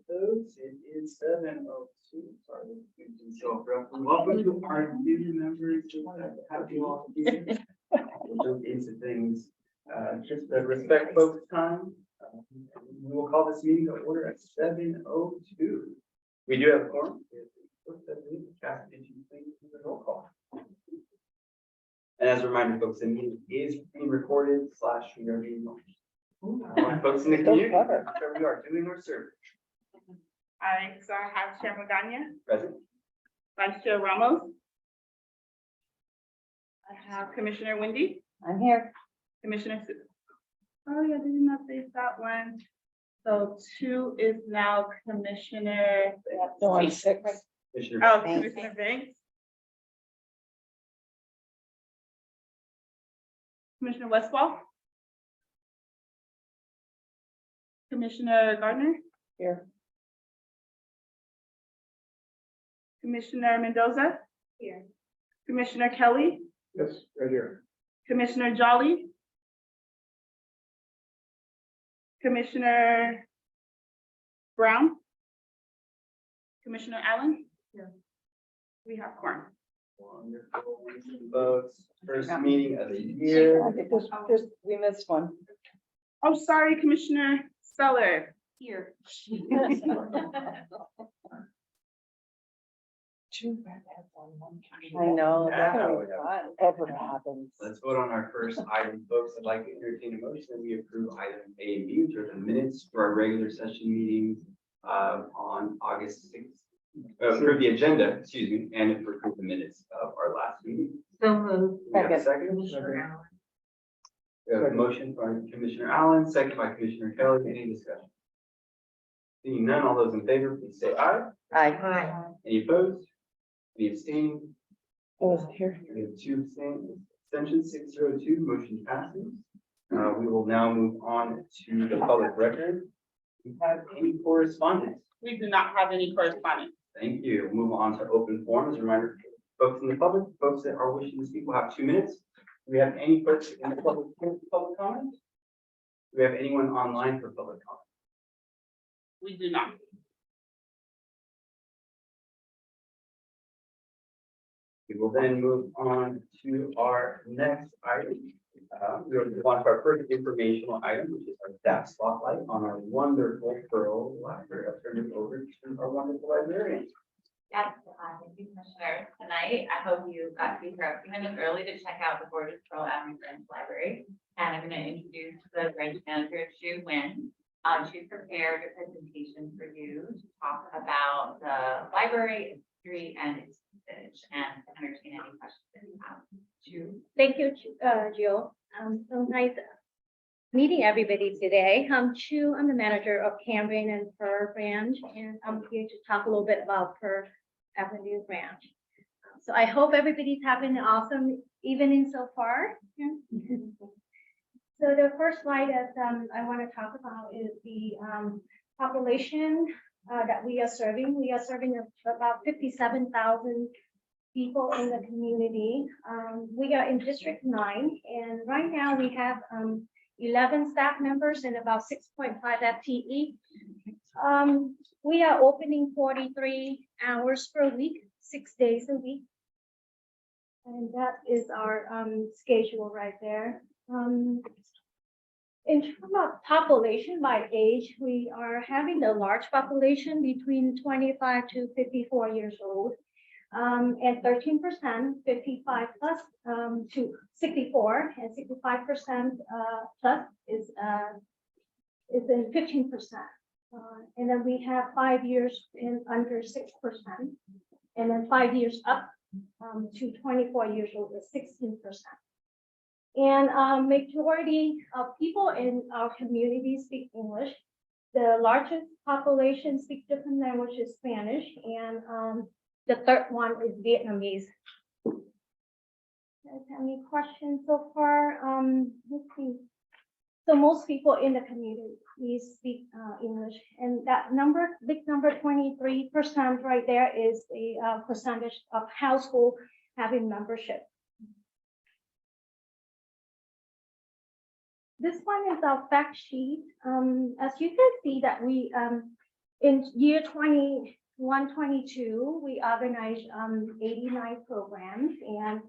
Those, it is 7:02. Sorry, so abruptly. Welcome to our new members. Have you all here? We'll jump into things. Just to respect folks' time. We will call this meeting to order at 7:02. We do have a quorum. Roll call. And as a reminder, folks, the meeting is being recorded / we are being watched. Folks in the community, we are doing our service. So I have Chair Magana, Present. Vice Chair Ramos. I have Commissioner Wendy, I'm here. Commissioner Sue. Oh yeah, did not say that one. So 2 is now Commissioner. No, I'm 6. Commissioner. Oh, Thanks. Commissioner Banks. Commissioner Westfall. Commissioner Gardner, Here. Commissioner Mendoza. Here. Commissioner Kelly, Yes, right here. Commissioner Jolly. Commissioner Brown. Commissioner Allen. Here. We have quorum. Wonderful. Folks, first meeting of the year. We missed one. Oh, sorry, Commissioner Speller. Here. I know, Yeah. that's gonna be fun. Ever happens. Let's vote on our first item, folks. I'd like to entertain a motion that we approve item A and B, which are the minutes for our regular session meeting on August 6th. Approve the agenda, excuse me, and approve the minutes of our last meeting. So moved. We have a second. We have a motion by Commissioner Allen, second by Commissioner Kelly. Any discussion? Seeing none, all those in favor, please say aye. Aye. Any opposed? Any abstaining? I was here. We have 2 abstentions, 602, motion passes. We will now move on to the public record. Do you have any correspondence? We do not have any correspondence. Thank you. Move on to open forum. As a reminder, folks in the public, folks that are wishing to speak will have 2 minutes. Do we have any folks in the public comment? Do we have anyone online for public comment? We do not. We will then move on to our next item. We will move on to our first informational item, which is our staff spotlight on our wonderful Pearl Library. I'll turn it over to our wonderful librarian. Yes, thank you, Commissioner. Tonight, I hope you got to be here a few minutes early to check out the gorgeous Pearl Avenue Branch Library. And I'm going to introduce the branch manager, Shu Wynn. She's prepared a presentation for you to talk about the library, its history, and its usage, and to entertain any questions that you have. Shu. Thank you, Jill. So nice meeting everybody today. I'm Chu. I'm the manager of Cambrian and Pearl Branch, and I'm here to talk a little bit about Pearl Avenue Branch. So I hope everybody's having an awesome evening so far. So the first slide that I want to talk about is the population that we are serving. We are serving about 57,000 people in the community. We are in District 9, and right now we have 11 staff members and about 6.5 FTE. We are opening 43 hours per week, 6 days a week. And that is our schedule right there. In terms of population by age, we are having a large population between 25 to 54 years old. And 13% 55 plus to 64, and 65% plus is in 15%. And then we have 5 years in under 6%, and then 5 years up to 24 years old is 16%. And majority of people in our community speak English. The largest population speak different languages, Spanish, and the third one is Vietnamese. Any questions so far? Let's see. So most people in the community, we speak English, and that number, big number, 23% right there is the percentage of household having membership. This one is our fact sheet. As you can see that we In year 21-22, we organized 89 programs, and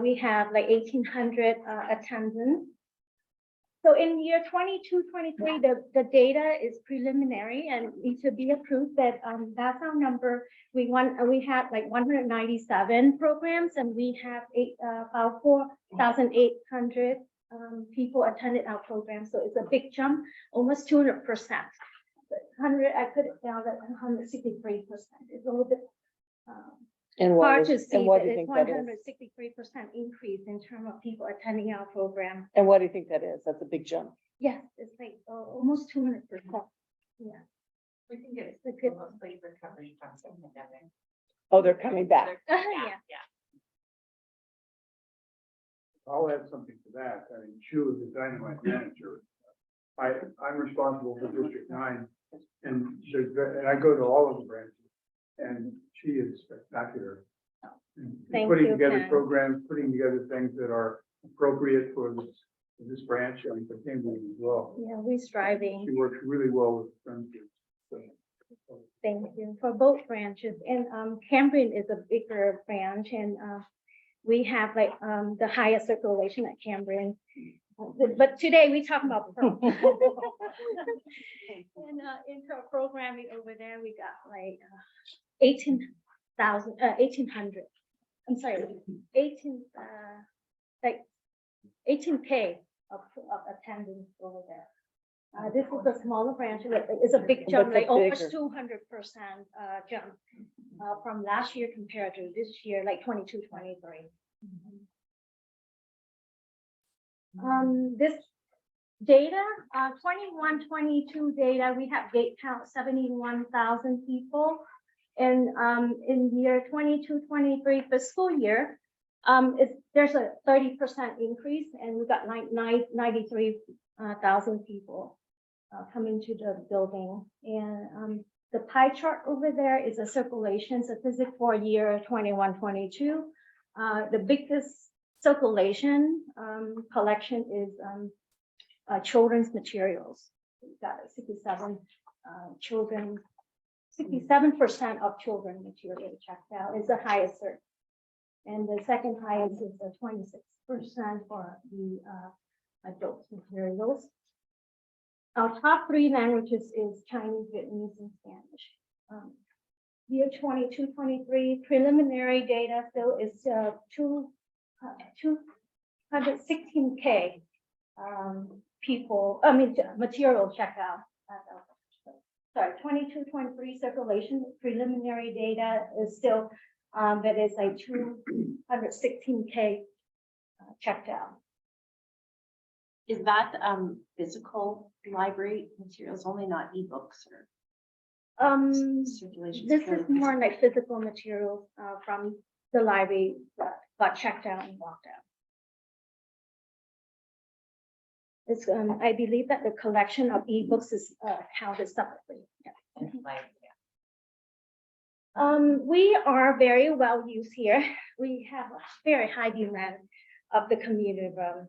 we have like 1,800 attendants. So in year 22-23, the data is preliminary and needs to be approved, but that's our number. We had like 197 programs, and we have about 4,800 people attended our program. So it's a big jump, almost 200%. 100, I put it down at 163%. It's a little bit And hard what to is, see, and what but do you it's think that is? 163% increase in terms of people attending our program. And what do you think that is? That's a big jump. Yes, it's like almost 200%. Yeah. We think it's It's a good- mostly recovery from the pandemic. Oh, they're coming back. Yeah, Yeah. yeah. I'll add something to that. I mean, Shu is the dynamite manager. I'm responsible for District 9, and I go to all of the branches, and she is spectacular. In Thank putting you, together Ken. programs, putting together things that are appropriate for this branch, and for Cambridge as well. Yeah, we're striving. She works really well with the friends group. So, Thank you for both branches. And Cambrian is a bigger branch, and we have like the highest circulation at Cambrian. But today we talk about Pearl. And into our programming over there, we got like 1,800. I'm sorry, 18K of attendance over there. This is a smaller branch, but it's a big jump, That's a like almost bigger. 200% jump from last year compared to this year, like 22-23. This data, 21-22 data, we have gate count 71,000 people. And in year 22-23 fiscal year, there's a 30% increase, and we got 93,000 people coming to the building. And the pie chart over there is a circulation statistic for year 21-22. The biggest circulation collection is children's materials. We've got 67 children. 67% of children material checked out is the highest cert. And the second highest is the 26% for the adult materials. Our top 3 languages is Chinese, Vietnamese, and Spanish. Year 22-23 preliminary data still is 216K people, material checked out. Sorry, 22-23 circulation preliminary data is still, that is like 216K checked out. Is that physical library materials only, not ebooks or circulation? This is more like physical materials from the library that got checked out and walked out. It's, I believe that the collection of ebooks is counted separately. Yeah. We are very well used here. We have a very high demand of the community room.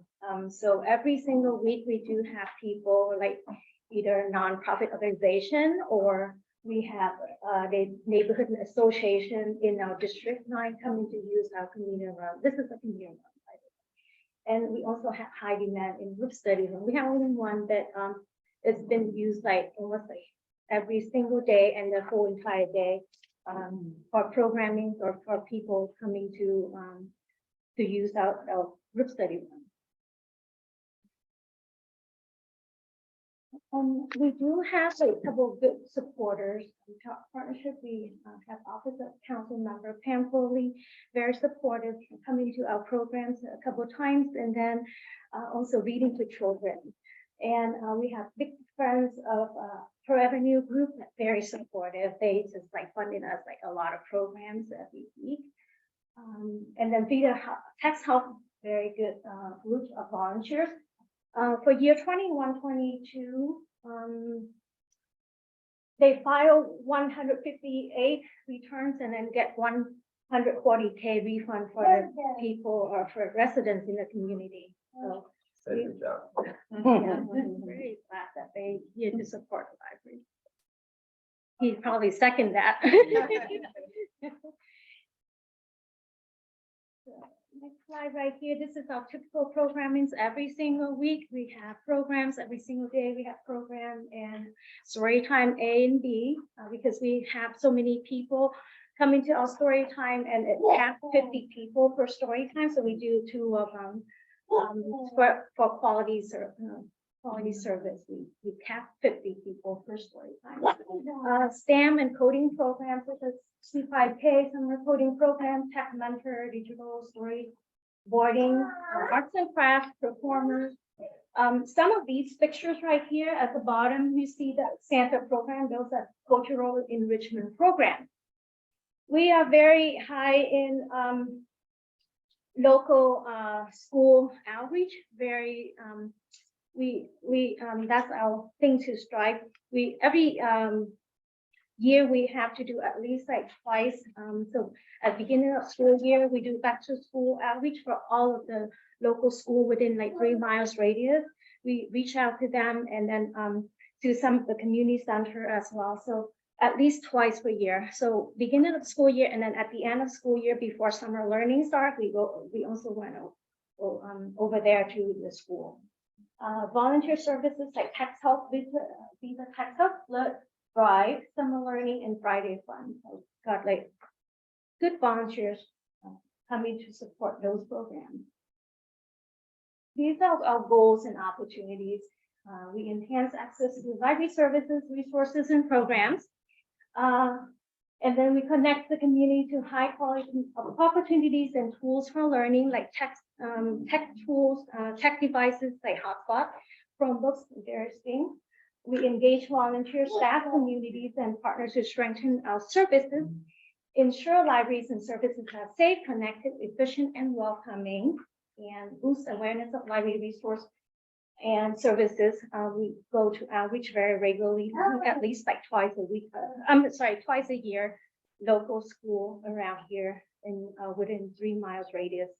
So every single week we do have people like either nonprofit organization, or we have the neighborhood association in our District 9 coming to use our community room. This is a community room. And we also have high demand in group study room. We have only one that it's been used like almost like every single day and the whole entire day for programming or for people coming to use our group study room. We do have a couple of good supporters. In partnership, we have Office of Council Member Pam Foley, very supportive, coming to our programs a couple of times, and then also reading to children. And we have big friends of Pro Avenue Group, very supportive. They just like funding us like a lot of programs every week. And then Vita Text Help, very good group of volunteers. For year 21-22, they file 158 returns and then get 140K refund for the people or for residents in the community. So Good job. yeah, I'm very glad that they here to support the library. he'd probably second that. Next slide right here, this is our typical programmings. Every single week, we have programs. Every single day, we have program and story time A and B, because we have so many people coming to our story time, and it caps 50 people per story time. So we do 2 of them for quality service. We cap 50 people per story time. STEM and coding programs such as C5K, summer coding program, tech mentor, digital story boarding, arts and crafts, performers. Some of these pictures right here at the bottom, you see the Santa program, those are cultural enrichment program. We are very high in local school outreach, very that's our thing to strive. Every year we have to do at least like twice. So at the beginning of school year, we do back to school outreach for all of the local school within like 3 miles radius. We reach out to them, and then to some of the community center as well. So at least twice per year. So beginning of school year, and then at the end of school year before summer learning start, we also went over there to the school. Volunteer services like tax help, visa tax help, blood drive, summer learning, and Friday fun. So got like good volunteers coming to support those programs. These are our goals and opportunities. We enhance access to library services, resources, and programs. And then we connect the community to high quality opportunities and tools for learning, like tech tools, tech devices like hotspot, Chromebooks, and various things. We engage volunteer staff, communities, and partners to strengthen our services, ensure libraries and services are safe, connected, efficient, and welcoming, and boost awareness of library resource and services. We go to outreach very regularly, at least like twice a year, local school around here in within 3 miles radius.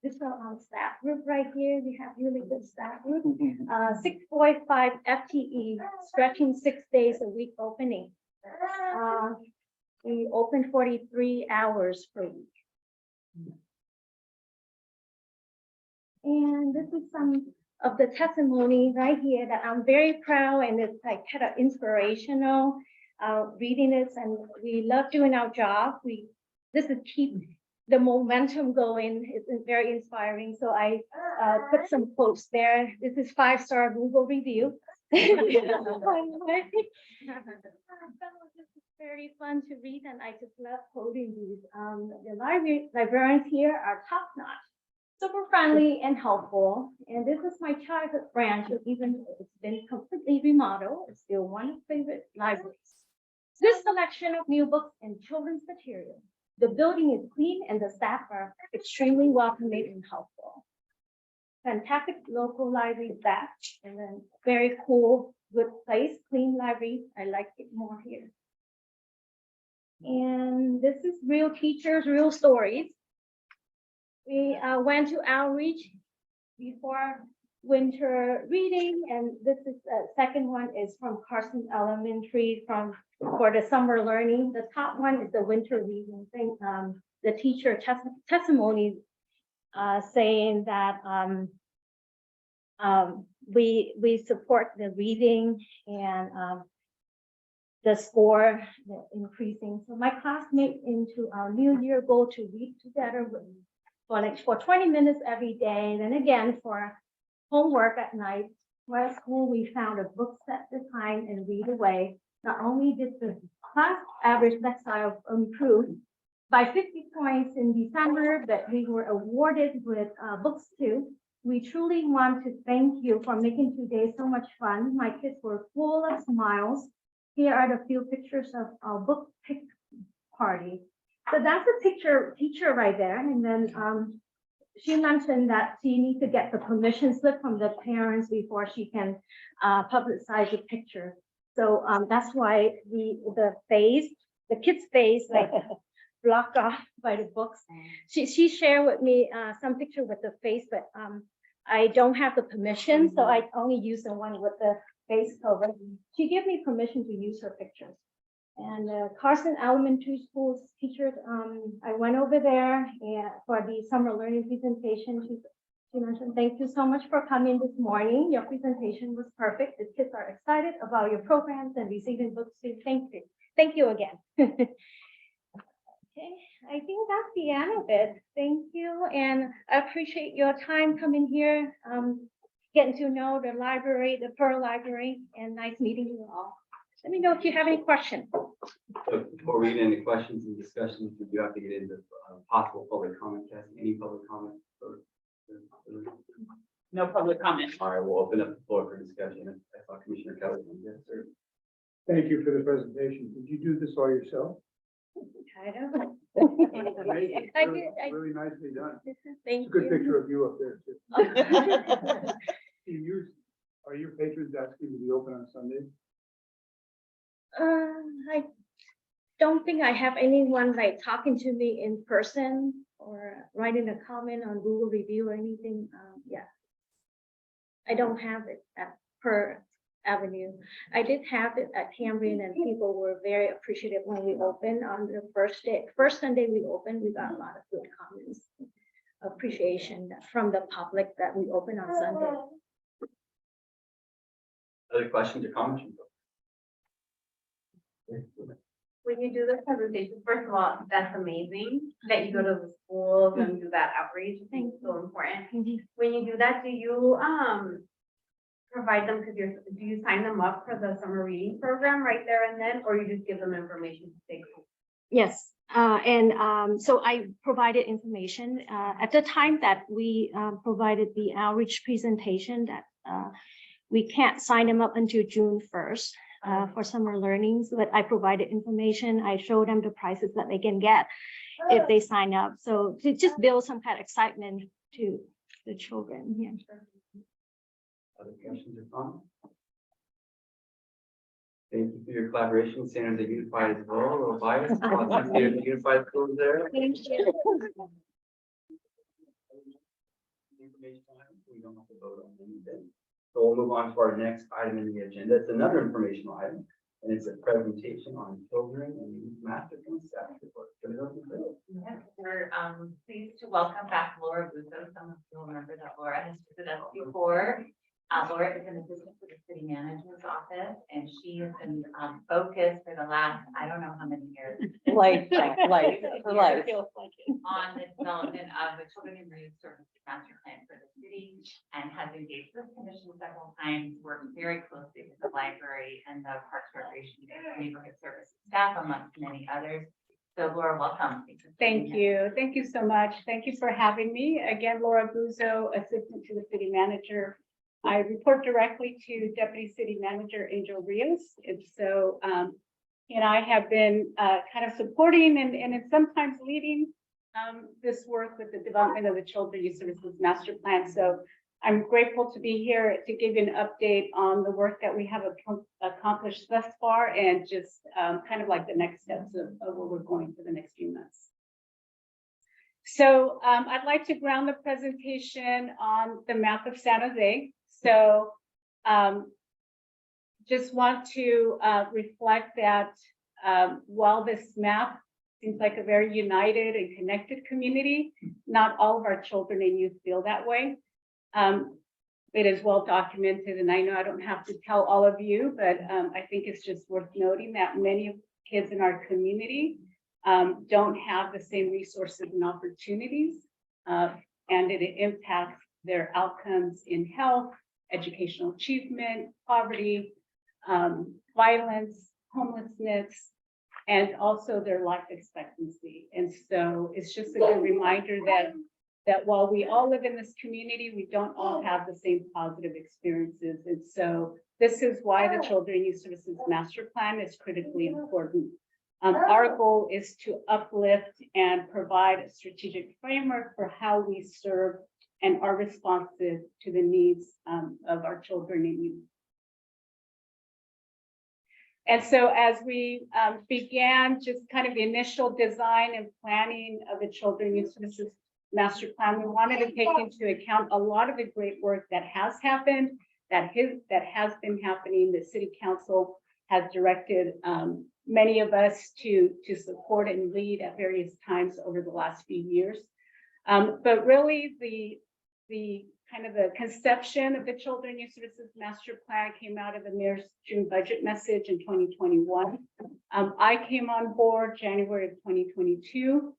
This is our staff group right here. We have really good staff group. 6.5 FTE, stretching 6 days a week opening. We open 43 hours per week. And this is some of the testimony right here that I'm very proud, and it's like kind of inspirational reading this, and we love doing our job. This is keep the momentum going. It's very inspiring. So I put some quotes there. This is 5-star Google review. This is very fun to read, and I just love quoting these. The librarians here are top notch, super friendly and helpful. And this is my childhood branch. Even though it's been completely remodeled, it's still one of my favorite libraries. This selection of new books and children's material. The building is clean and the staff are extremely welcoming and helpful. Fantastic local library staff, and then very cool, good place, clean library. I like it more here. And this is real teachers, real stories. We went to outreach before winter reading, and this is the second one is from Carson Elementary for the summer learning. The top one is the winter reading thing. The teacher testimony saying that we support the reading and the score increasing. So my classmates into our new year goal to read together for 20 minutes every day. Then again for homework at night. While at school, we found a book set the time and read away. Not only did the class average lexile improve by 50 points in December, but we were awarded with books too. We truly want to thank you for making today so much fun. My kids were full of smiles. Here are the few pictures of our book pick party. So that's a teacher right there. And then she mentioned that she needs to get the permission slip from the parents before she can publicize the picture. So that's why the kid's face like blocked off by the books. She shared with me some picture with the face, but I don't have the permission, so I only use the one with the face cover. She gave me permission to use her pictures. And Carson Elementary School's teachers, I went over there for the summer learning presentation. She mentioned, thank you so much for coming this morning. Your presentation was perfect. The kids are excited about your programs and receiving books too. Thank you. Thank you again. Okay, I think that's the end of it. Thank you. And I appreciate your time coming here, getting to know the library, the Pearl Library, and nice meeting you all. Let me know if you have any questions. So before we get into questions and discussions, we do have to get into possible public comment. Cassie, any public comment? No public comment. All right, we'll open up the floor for discussion. I saw Commissioner Kelly. Yes, sir. Thank you for the presentation. Did you do this all yourself? I don't know. Amazing. I Really, did, really nicely done. Thank It's a good you. picture of you up there too. Are your patrons asking to be open on Sundays? I don't think I have anyone like talking to me in person or writing a comment on Google review or anything. Yeah. I don't have it at Per Avenue. I did have it at Cambrian and people were very appreciative when we opened on the first day. First Sunday we opened, we got a lot of good comments, appreciation from the public that we opened on Sunday. Other questions or comments? When you do this presentation, first of all, that's amazing that you go to the schools and do that outreach. I think it's so important. When you do that, do you provide them, do you sign them up for the summer reading program right there and then, or you just give them information to take home? Yes, so I provided information at the time that we provided the outreach presentation that we can't sign them up until June 1st for summer learnings, but I provided information. I showed them the prices that they can get if they sign up. So to just build some kind of excitement to the children. Yeah. Other questions or comments? Thank you for your collaboration. San Jose Unified as well, a little biased. San Jose Unified schools there. Thank you. Information items, we don't have to vote on anything. So we'll move on to our next item in the agenda. It's another informational item, and it's a presentation on children and youth master plan staff report. Yes, we're pleased to welcome back Laura Buzo. Some of you will remember that Laura has visited us before. Laura is an assistant to the city manager's office, and she has been focused for the last, I don't know how many years, Life, her life. on the development of the Children and Youth Services Master Plan for the city, and has engaged this commission several times, worked very closely with the library and the Parks Recreation and Neighborhood Services staff, amongst many others. So Laura, welcome. Thank you. Thank you so much. Thank you for having me. Again, Laura Buzo, assistant to the city manager. I report directly to Deputy City Manager Angel Rios. And so, I have been kind of supporting and sometimes leading this work with the development of the Children Youth Services Master Plan. So I'm grateful to be here to give you an update on the work that we have accomplished thus far and just kind of like the next steps of where we're going for the next few months. So I'd like to ground the presentation on the map of San Jose. So just want to reflect that while this map seems like a very united and connected community, not all of our children and youth feel that way. It is well documented, and I know I don't have to tell all of you, but I think it's just worth noting that many kids in our community don't have the same resources and opportunities, and it impacts their outcomes in health, educational achievement, poverty, violence, homelessness, and also their life expectancy. And so it's just a good reminder that while we all live in this community, we don't all have the same positive experiences. And so this is why the Children and Youth Services Master Plan is critically important. Our goal is to uplift and provide a strategic framework for how we serve and are responsive to the needs of our children and youth. And so as we began just kind of the initial design and planning of the Children and Youth Services master plan, we wanted to take into account a lot of the great work that has happened, that has been happening. The city council has directed many of us to support and lead at various times over the last few years. But really the kind of the conception of the Children Youth Services Master Plan came out of the mayor's June budget message in 2021. I came on board January of 2022.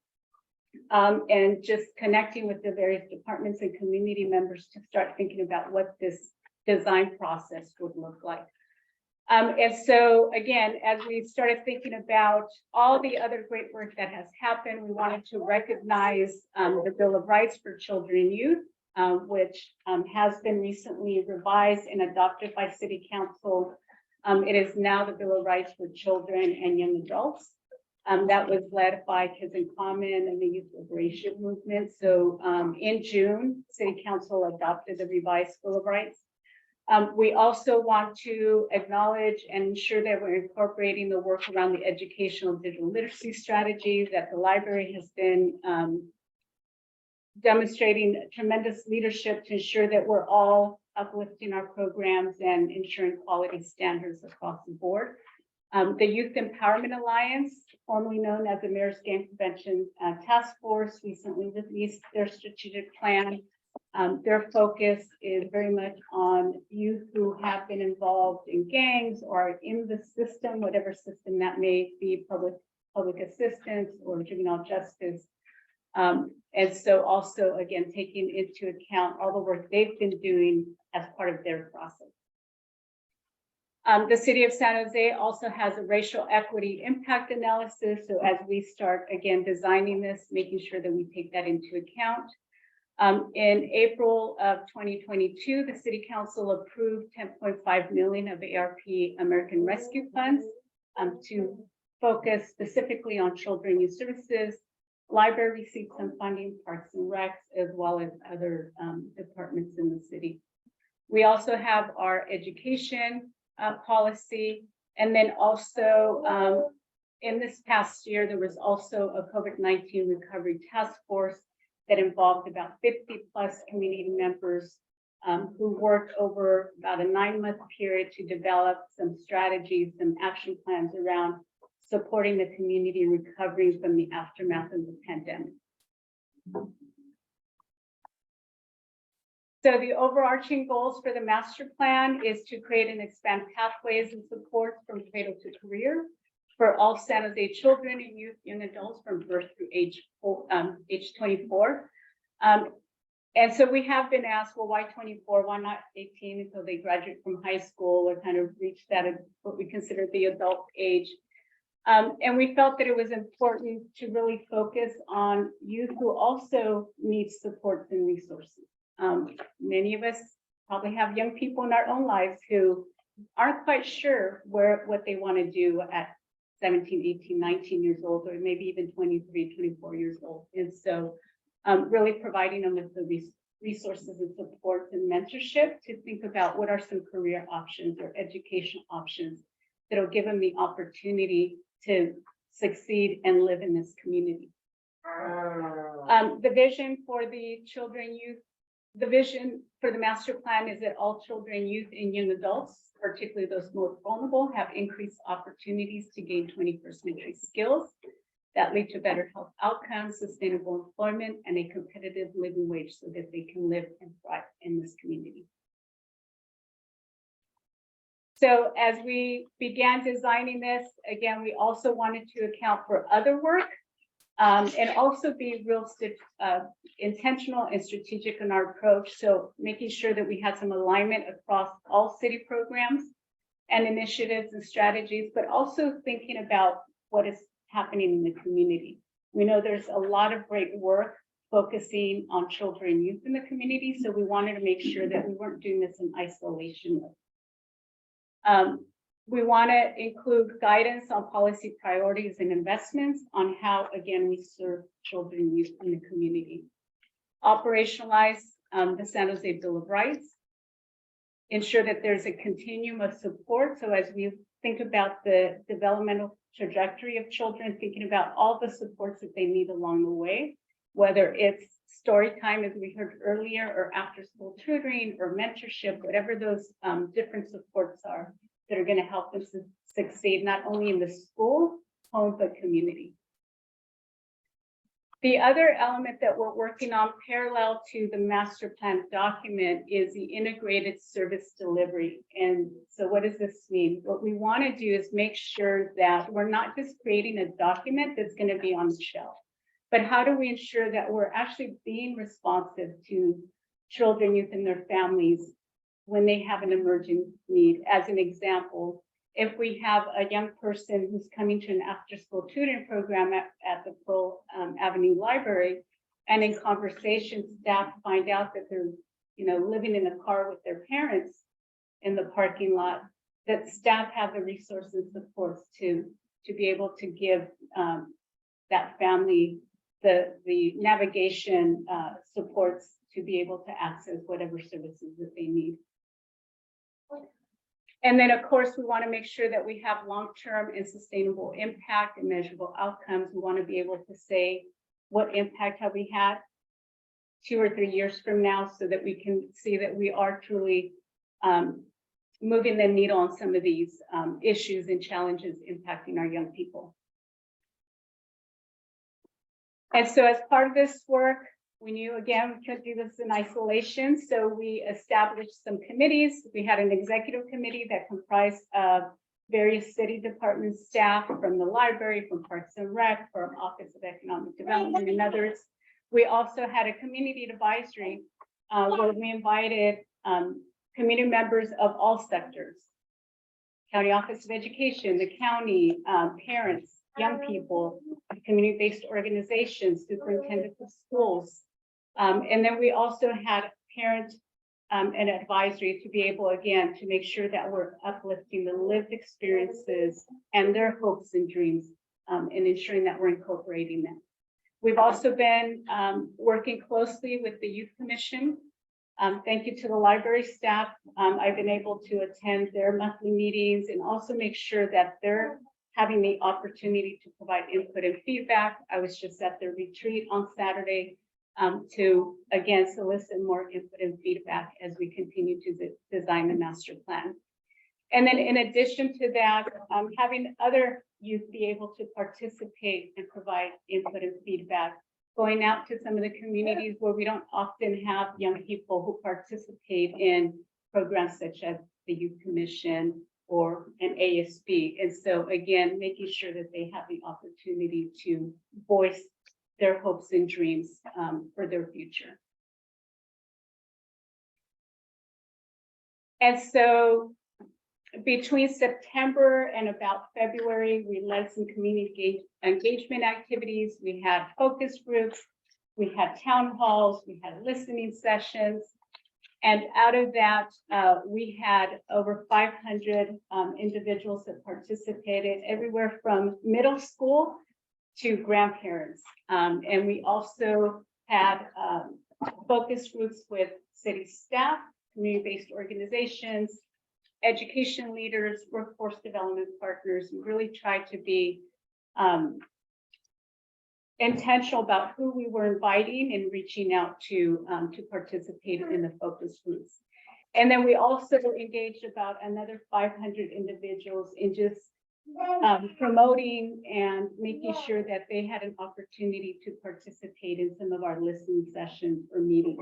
And just connecting with the various departments and community members to start thinking about what this design process would look like. And so again, as we started thinking about all the other great work that has happened, we wanted to recognize the Bill of Rights for Children and Youth, which has been recently revised and adopted by City Council. It is now the Bill of Rights for Children and Young Adults. That was led by Kids in Common and the Youth Liberation Movement. So in June, City Council adopted the revised Bill of Rights. We also want to acknowledge and ensure that we're incorporating the work around the educational digital literacy strategies, that the library has been demonstrating tremendous leadership to ensure that we're all uplifting our programs and ensuring quality standards across the board. The Youth Empowerment Alliance, formerly known as the Mayor's Gang Prevention Task Force, recently released their strategic plan. Their focus is very much on youth who have been involved in gangs or in the system, whatever system that may be, public assistance or juvenile justice. And so also, again, taking into account all the work they've been doing as part of their process. The city of San Jose also has a racial equity impact analysis. So as we start, again, designing this, making sure that we take that into account. In April of 2022, the City Council approved 10.5 million of ARP American Rescue Funds to focus specifically on children youth services. Library received some funding, Parks and Recs, as well as other departments in the city. We also have our education policy, and then also in this past year, there was also a COVID-19 recovery task force that involved about 50 plus community members who worked over about a 9-month period to develop some strategies, some action plans around supporting the community recovering from the aftermath of the pandemic. So the overarching goals for the master plan is to create and expand pathways and supports from cradle to career for all San Jose children and youth, young adults from birth through age 24. And so we have been asked, well, why 24? Why not 18 until they graduate from high school or kind of reach that, what we consider the adult age? And we felt that it was important to really focus on youth who also need supports and resources. Many of us probably have young people in our own lives who aren't quite sure what they want to do at 17, 18, 19 years old, or maybe even 23, 24 years old. And so really providing them with the resources and supports and mentorship to think about what are some career options or education options that will give them the opportunity to succeed and live in this community. The vision for the children, youth, the vision for the master plan is that all children, youth, and young adults, particularly those most vulnerable, have increased opportunities to gain 21st century skills that lead to better health outcomes, sustainable employment, and a competitive living wage so that they can live and thrive in this community. So as we began designing this, again, we also wanted to account for other work and also be real intentional and strategic in our approach. So making sure that we had some alignment across all city programs and initiatives and strategies, but also thinking about what is happening in the community. We know there's a lot of great work focusing on children and youth in the community. So we wanted to make sure that we weren't doing this in isolation. We want to include guidance on policy priorities and investments on how, again, we serve children and youth in the community. Operationalize the San Jose Bill of Rights. Ensure that there's a continuum of support. So as we think about the developmental trajectory of children, thinking about all the supports that they need along the way, whether it's story time, as we heard earlier, or after school tutoring or mentorship, whatever those different supports are that are going to help them succeed, not only in the school, home, but community. The other element that we're working on parallel to the master plan document is the integrated service delivery. And so what does this mean? What we want to do is make sure that we're not just creating a document that's going to be on the shelf, but how do we ensure that we're actually being responsive to children, youth, and their families when they have an emerging need? As an example, if we have a young person who's coming to an after-school tutoring program at the Pearl Avenue Library, and in conversation, staff find out that they're, living in a car with their parents in the parking lot, that staff have the resources and supports to be able to give that family the navigation supports to be able to access whatever services that they need. And then, of course, we want to make sure that we have long-term and sustainable impact and measurable outcomes. We want to be able to say, what impact have we had 2 or 3 years from now, so that we can see that we are truly moving the needle on some of these issues and challenges impacting our young people. And so as part of this work, we knew, again, we couldn't do this in isolation, so we established some committees. We had an executive committee that comprised of various city department staff from the library, from Parks and Rec, from Office of Economic Development, and others. We also had a community advisory where we invited community members of all sectors: County Office of Education, the county, parents, young people, community-based organizations, superintendents of schools. And then we also had parent and advisory to be able, again, to make sure that we're uplifting the lived experiences and their hopes and dreams, and ensuring that we're incorporating them. We've also been working closely with the Youth Commission. Thank you to the library staff. I've been able to attend their monthly meetings and also make sure that they're having the opportunity to provide input and feedback. I was just at their retreat on Saturday to, again, solicit more input and feedback as we continue to design the master plan. And then in addition to that, having other youth be able to participate and provide input and feedback, going out to some of the communities where we don't often have young people who participate in programs such as the Youth Commission or an ASB. And so again, making sure that they have the opportunity to voice their hopes and dreams for their future. And so between September and about February, we led some community engagement activities. We had focus groups, we had town halls, we had listening sessions. And out of that, we had over 500 individuals that participated, everywhere from middle school to grandparents. And we also had focus groups with city staff, community-based organizations, education leaders, workforce development partners. We really tried to be intentional about who we were inviting and reaching out to participate in the focus groups. And then we also engaged about another 500 individuals in just promoting and making sure that they had an opportunity to participate in some of our listening sessions or meetings.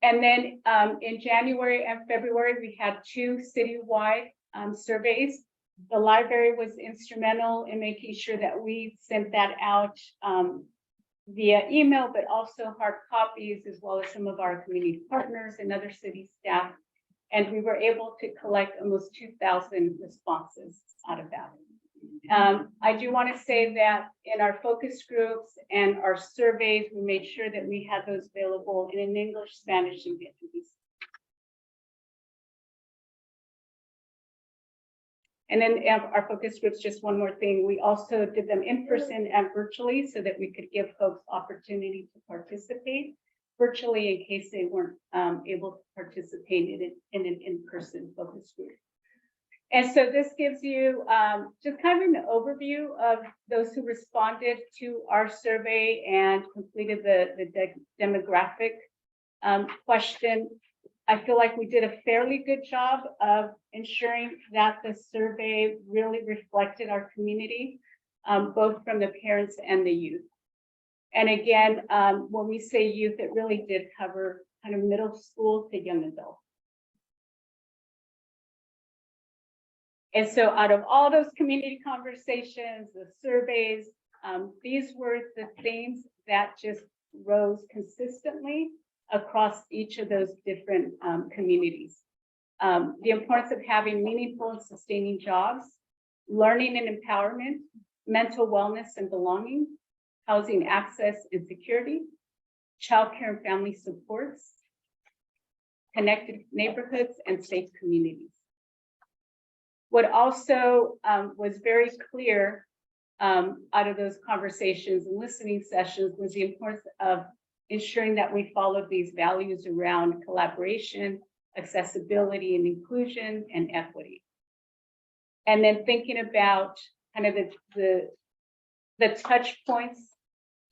And then in January and February, we had 2 citywide surveys. The library was instrumental in making sure that we sent that out via email, but also hard copies, as well as some of our community partners and other city staff. And we were able to collect almost 2,000 responses out of that. I do want to say that in our focus groups and our surveys, we made sure that we had those available in English, Spanish, and Vietnamese. And then our focus groups, just one more thing, we also did them in person and virtually so that we could give folks opportunity to participate virtually in case they weren't able to participate in an in-person focus group. And so this gives you just kind of an overview of those who responded to our survey and completed the demographic question. I feel like we did a fairly good job of ensuring that the survey really reflected our community, both from the parents and the youth. And again, when we say youth, it really did cover kind of middle school to young adult. And so out of all those community conversations, the surveys, these were the themes that just rose consistently across each of those different communities. The importance of having meaningful and sustaining jobs, learning and empowerment, mental wellness and belonging, housing access and security, childcare and family supports, connected neighborhoods, and safe communities. What also was very clear out of those conversations and listening sessions was the importance of ensuring that we followed these values around collaboration, accessibility and inclusion, and equity. And then thinking about kind of the touch points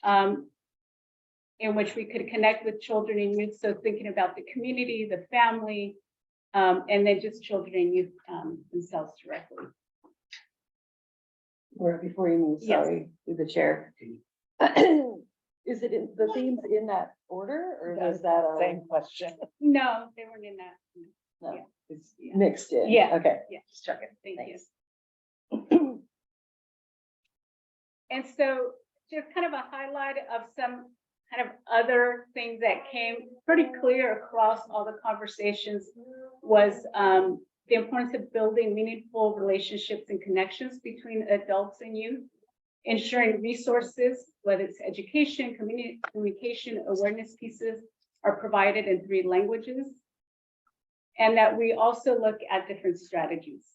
in which we could connect with children and youth. So thinking about the community, the family, and then just children and youth themselves directly. Or before you move, Yes. sorry, through the chair. Is it in the themes in that order, or was that a? Same question. No, they weren't in that. No, Yeah. it's Yeah. mixed in. Yeah. Okay. Yeah. Just checking. Thank you. Thanks. And so just kind of a highlight of some kind of other things that came pretty clear across all the conversations was the importance of building meaningful relationships and connections between adults and youth, ensuring resources, whether it's education, communication, awareness pieces, are provided in 3 languages, and that we also look at different strategies.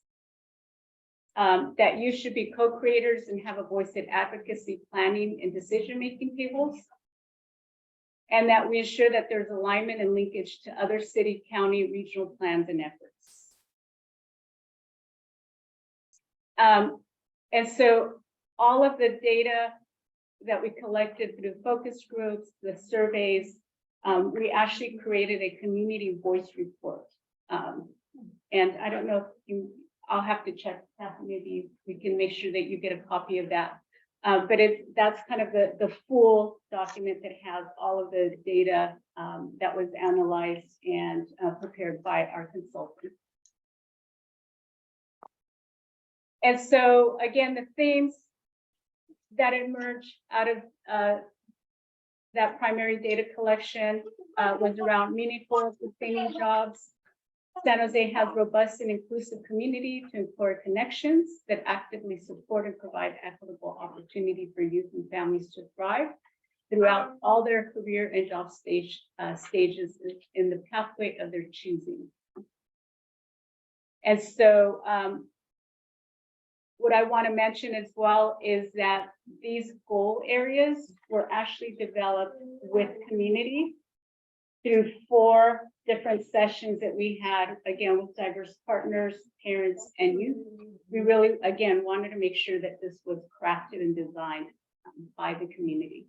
That you should be co-creators and have a voice in advocacy, planning, and decision-making tables. And that we ensure that there's alignment and linkage to other city, county, regional plans and efforts. And so all of the data that we collected through focus groups, the surveys, we actually created a community voice report. And I don't know if I'll have to check that. Maybe we can make sure that you get a copy of that. But that's kind of the full document that has all of the data that was analyzed and prepared by our consultant. And so again, the themes that emerged out of that primary data collection was around meaningful and sustaining jobs. San Jose has robust and inclusive community to employ connections that actively support and provide equitable opportunity for youth and families to thrive throughout all their career and job stages in the pathway of their choosing. And so what I want to mention as well is that these goal areas were actually developed with community through 4 different sessions that we had, again, with diverse partners, parents, and youth. We really, again, wanted to make sure that this was crafted and designed by the community.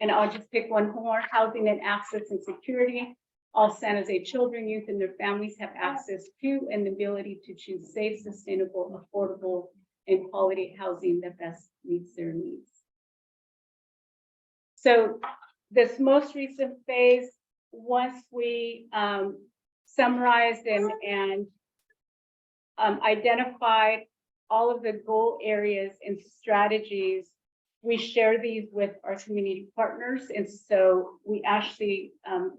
And I'll just pick one more: housing and access and security. All San Jose children, youth, and their families have access to and the ability to choose safe, sustainable, affordable, and quality housing that best meets their needs. So this most recent phase, once we summarized and identified all of the goal areas and strategies, we share these with our community partners. And so we actually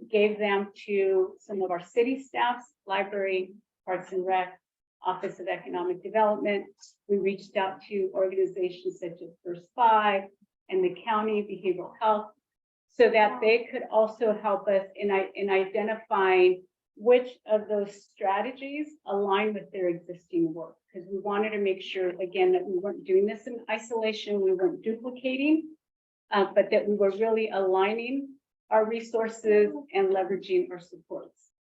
gave them to some of our city staffs, library, Parks and Rec, Office of Economic Development. We reached out to organizations such as First 5 and the county behavioral health, so that they could also help us in identifying which of those strategies align with their existing work. Because we wanted to make sure, again, that we weren't doing this in isolation, we weren't duplicating, but that we were really aligning our resources and leveraging our supports.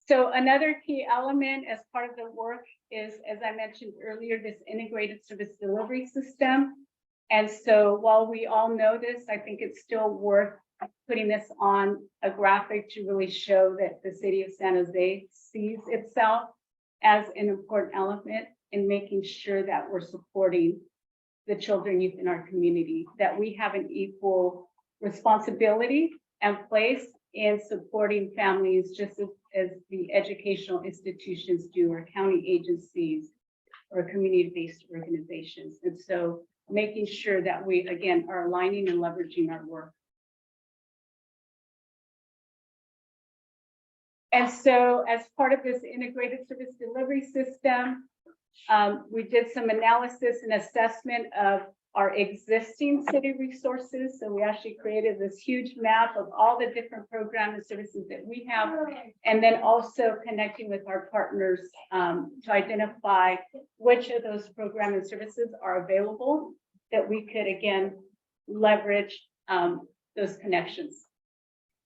So another key element as part of the work is, as I mentioned earlier, this integrated service delivery system. And so while we all know this, I think it's still worth putting this on a graphic to really show that the city of San Jose sees itself as an important element in making sure that we're supporting the children, youth in our community, that we have an equal responsibility and place in supporting families just as the educational institutions do, or county agencies or community-based organizations. And so making sure that we, again, are aligning and leveraging our work. And so as part of this integrated service delivery system, we did some analysis and assessment of our existing city resources. So we actually created this huge map of all the different programs and services that we have, and then also connecting with our partners to identify which of those programs and services are available that we could, again, leverage those connections.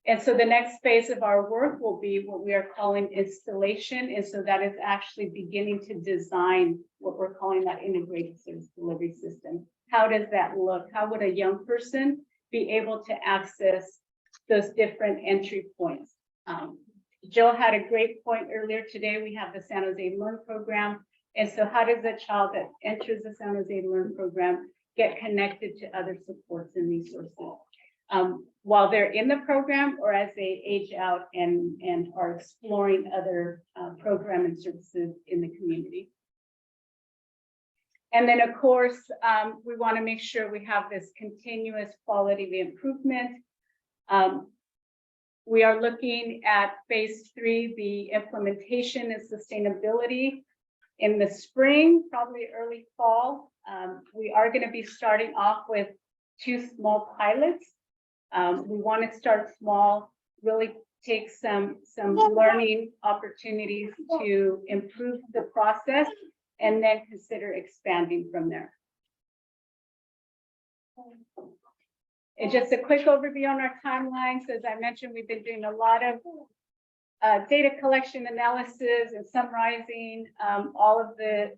And so the next phase of our work will be what we are calling installation. And so that is actually beginning to design what we're calling that integrated service delivery system. How does that look? How would a young person be able to access those different entry points? Jill had a great point earlier today. We have the San Jose Learn program. And so how does a child that enters the San Jose Learn program get connected to other supports and resources? While they're in the program or as they age out and are exploring other programs and services in the community. And then, of course, we want to make sure we have this continuous quality improvement. We are looking at phase 3, the implementation and sustainability in the spring, probably early fall. We are going to be starting off with 2 small pilots. We want to start small, really take some learning opportunities to improve the process, and then consider expanding from there. And just a quick overview on our timelines. As I mentioned, we've been doing a lot of data collection analysis and summarizing all of the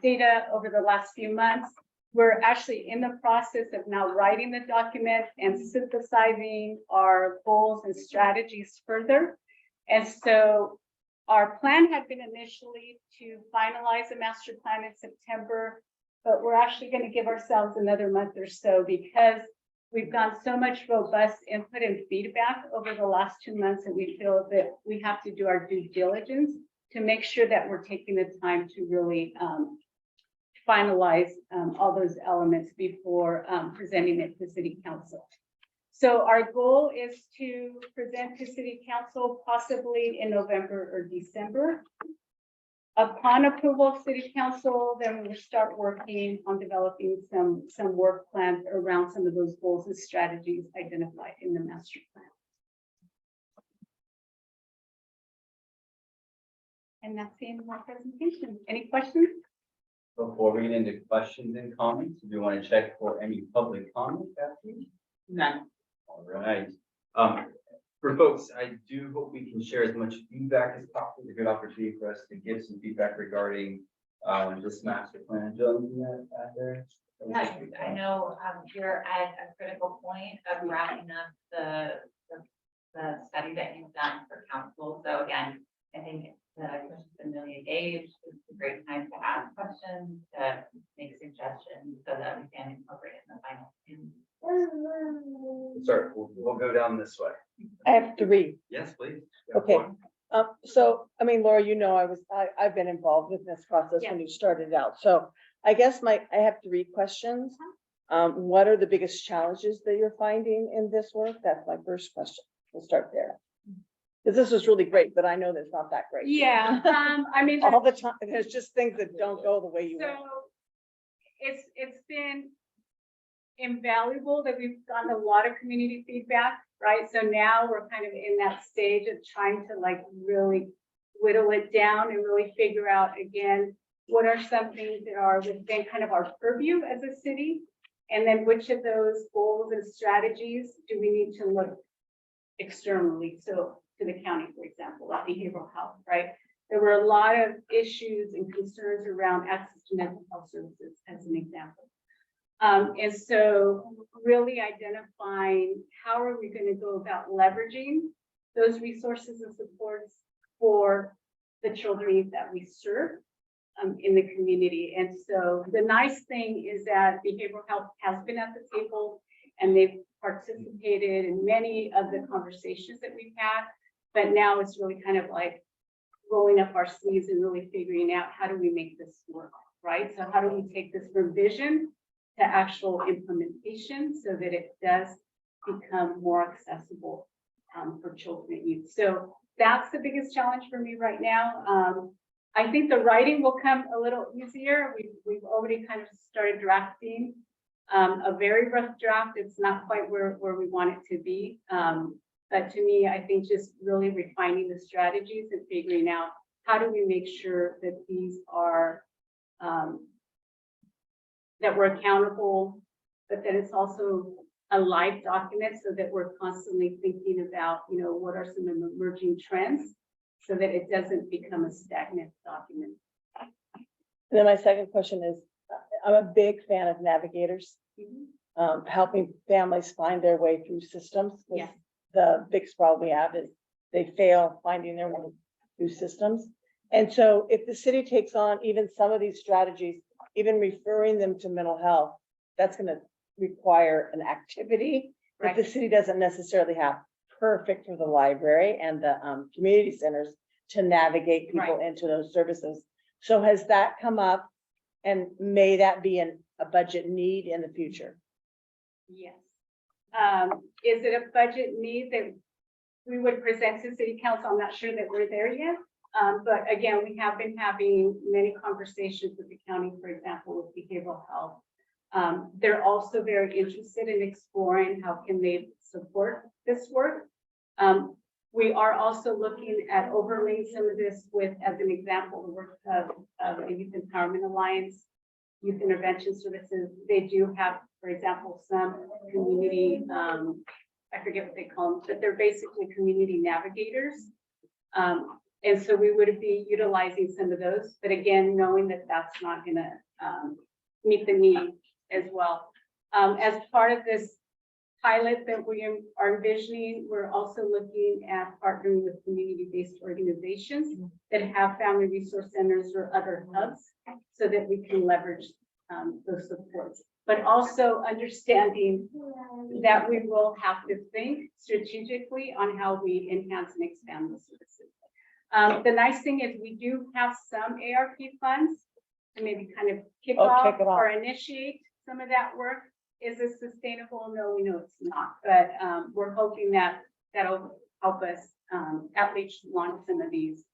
data over the last few months. We're actually in the process of now writing the document and synthesizing our goals and strategies further. And so our plan had been initially to finalize the master plan in September, but we're actually going to give ourselves another month or so because we've gotten so much robust input and feedback over the last 2 months that we feel that we have to do our due diligence to make sure that we're taking the time to really finalize all those elements before presenting it to City Council. So our goal is to present to City Council possibly in November or December. Upon approval of City Council, then we will start working on developing some work plans around some of those goals and strategies identified in the master plan. And that's the end of my presentation. Any questions? Before we get into questions and comments, do you want to check for any public comment after? None. All right. For folks, I do hope we can share as much feedback as possible. It's a good opportunity for us to give some feedback regarding this master plan. Jill, anything to add there? Yes, I know you're at a critical point of wrapping up the study that you've done for council. So again, I think the questions been really engaged. It's a great time to ask questions, to make suggestions so that we can incorporate it in the final. Sorry, we'll go down this way. I have 3. Yes, please. Okay. So, I mean, Laura, you know, I've been involved with this process when you started out. So I guess I have 3 questions. What are the biggest challenges that you're finding in this work? That's my first question. We'll start there. Because this was really great, but I know that's not that great. Yeah, I mean, All the time, there's just things that don't go the way you so want. it's been invaluable that we've gotten a lot of community feedback, right? So now we're kind of in that stage of trying to like really whittle it down and really figure out again, what are some things that are within kind of our purview as a city? And then which of those goals and strategies do we need to look externally? So to the county, for example, like behavioral health, right? There were a lot of issues and concerns around access to mental health services, as an example. And so really identifying how are we going to go about leveraging those resources and supports for the children that we serve in the community. And so the nice thing is that behavioral health has been at the table and they've participated in many of the conversations that we've had, but now it's really kind of like rolling up our sleeves and really figuring out how do we make this work, right? So how do we take this from vision to actual implementation so that it does become more accessible for children and youth. So that's the biggest challenge for me right now. I think the writing will come a little easier. We've already kind of started drafting a very rough draft. It's not quite where we want it to be. But to me, I think just really refining the strategies and figuring out how do we make sure that these are that we're accountable, but that it's also a live document so that we're constantly thinking about, you know, what are some emerging trends so that it doesn't become a stagnant document. And then my second question is, I'm a big fan of navigators, helping families find their way through systems. Yeah. The big problem we have is they fail finding their way through systems. And so if the city takes on even some of these strategies, even referring them to mental health, that's going to require an activity that the city doesn't necessarily have perfect for the library and the community centers to navigate people into those services. So has that come up and may that be a budget need in the future? Yes. Is it a budget need that we would present to city council? I'm not sure that we're there yet. But again, we have been having many conversations with the county, for example, with behavioral health. They're also very interested in exploring how can they support this work. We are also looking at overlaying some of this with, as an example, the work of the Youth Empowerment Alliance, Youth Intervention Services. They do have, for example, some community, I forget what they call them, but they're basically community navigators. And so we would be utilizing some of those, but again, knowing that that's not going to meet the need as well. As part of this pilot that we are envisioning, we're also looking at partnering with community-based organizations that have family resource centers or other hubs so that we can leverage those supports, but also understanding that we will have to think strategically on how we enhance and expand the services. The nice thing is we do have some ARP funds to maybe kind of kick off or initiate some of that work. Is this sustainable? No, we know it's not, but we're hoping that that'll help us at least launch some of these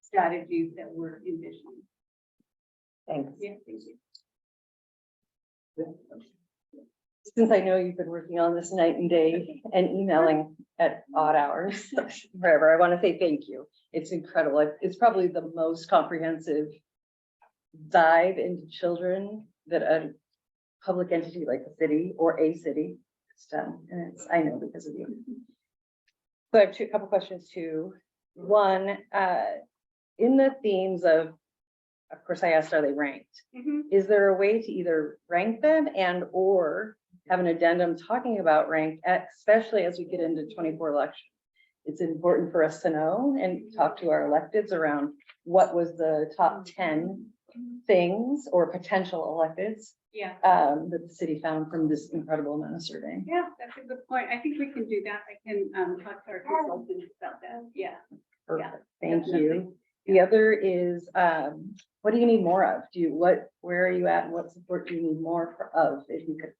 strategies that we're envisioning. Thanks. Yeah, thank you. Since I know you've been working on this night and day and emailing at odd hours, wherever, I want to say thank you. It's incredible. It's probably the most comprehensive dive into children that a public entity like the city or a city has done. And it's, I know because of you. So I have a couple questions too. One, in the themes of course, I asked, are they ranked? Is there a way to either rank them and or have an addendum talking about rank, especially as we get into 24 elections? It's important for us to know and talk to our electeds around what was the top 10 things or potential electeds that the city found from this incredible amount of surveying. Yeah, that's a good point. I think we can do that. I can talk to our consultants about that. Yeah. Perfect. Thank you. The other is, what do you need more of? Where are you at and what support do you need more of, if you could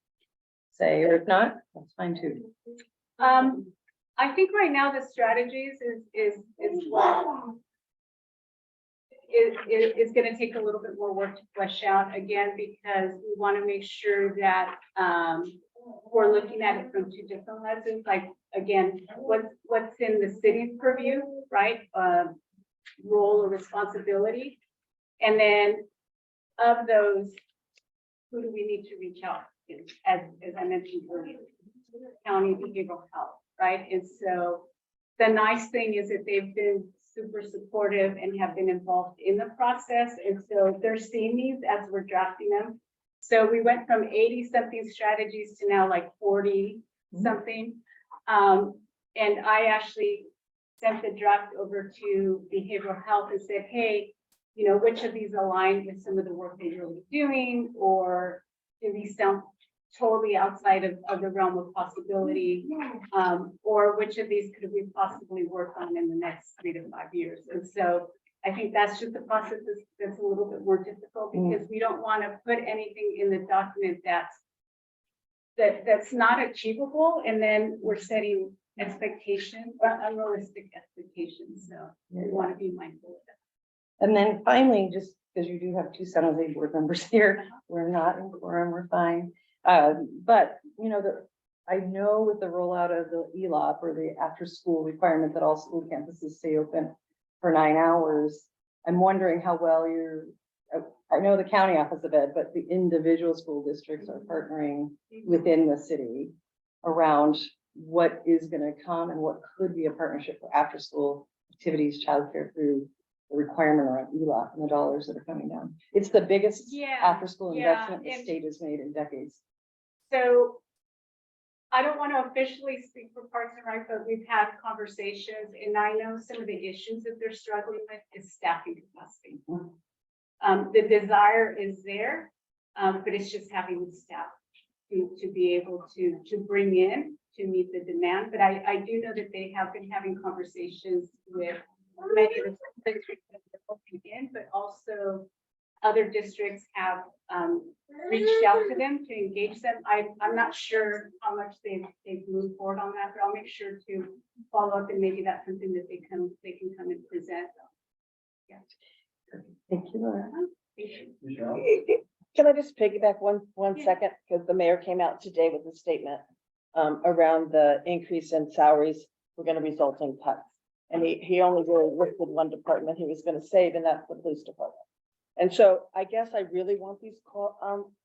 say, or if not, that's fine too. I think right now the strategies is what is going to take a little bit more work to flesh out, again, because we want to make sure that we're looking at it from two different lenses. Like, again, what's in the city's purview, right? Role or responsibility. And then of those, who do we need to reach out to? As I mentioned earlier, county behavioral health, right? And so the nice thing is that they've been super supportive and have been involved in the process. And so they're seeing these as we're drafting them. So we went from 80 something strategies to now like 40 something. And I actually sent the draft over to behavioral health and said, hey, you know, which of these align with some of the work they're really doing, or do these sound totally outside of the realm of possibility, or which of these could we possibly work on in the next 3 to 5 years? And so I think that's just the process that's a little bit more difficult, because we don't want to put anything in the document that's not achievable, and then we're setting expectations, unrealistic expectations. So we want to be mindful of that. And then finally, just because you do have 2 San Jose board members here, we're not in quorum, we're fine. But you know, I know with the rollout of the ELOP, or the after school requirement that all school campuses stay open for 9 hours, I'm wondering how well I know the county office of ed, but the individual school districts are partnering within the city around what is going to come and what could be a partnership for after school activities, childcare through the requirement around ELOP and the dollars that are coming down. It's the biggest after school investment the state has made in decades. So I don't want to officially speak for Parks and Rec, but we've had conversations, and I know some of the issues that they're struggling with is staffing capacity. The desire is there, but it's just having the staff to be able to bring in to meet the demand. But I do know that they have been having conversations with many of the districts that they're looking in, but also other districts have reached out to them to engage them. I'm not sure how much they've moved forward on that, but I'll make sure to follow up, and maybe that's something that they can come and present. Yeah. Thank you, Laura. Can I just piggyback one second? Because the mayor came out today with a statement around the increase in salaries were going to result in cuts. And he only really listed one department he was going to save, and that's the police department. And so I guess I really want these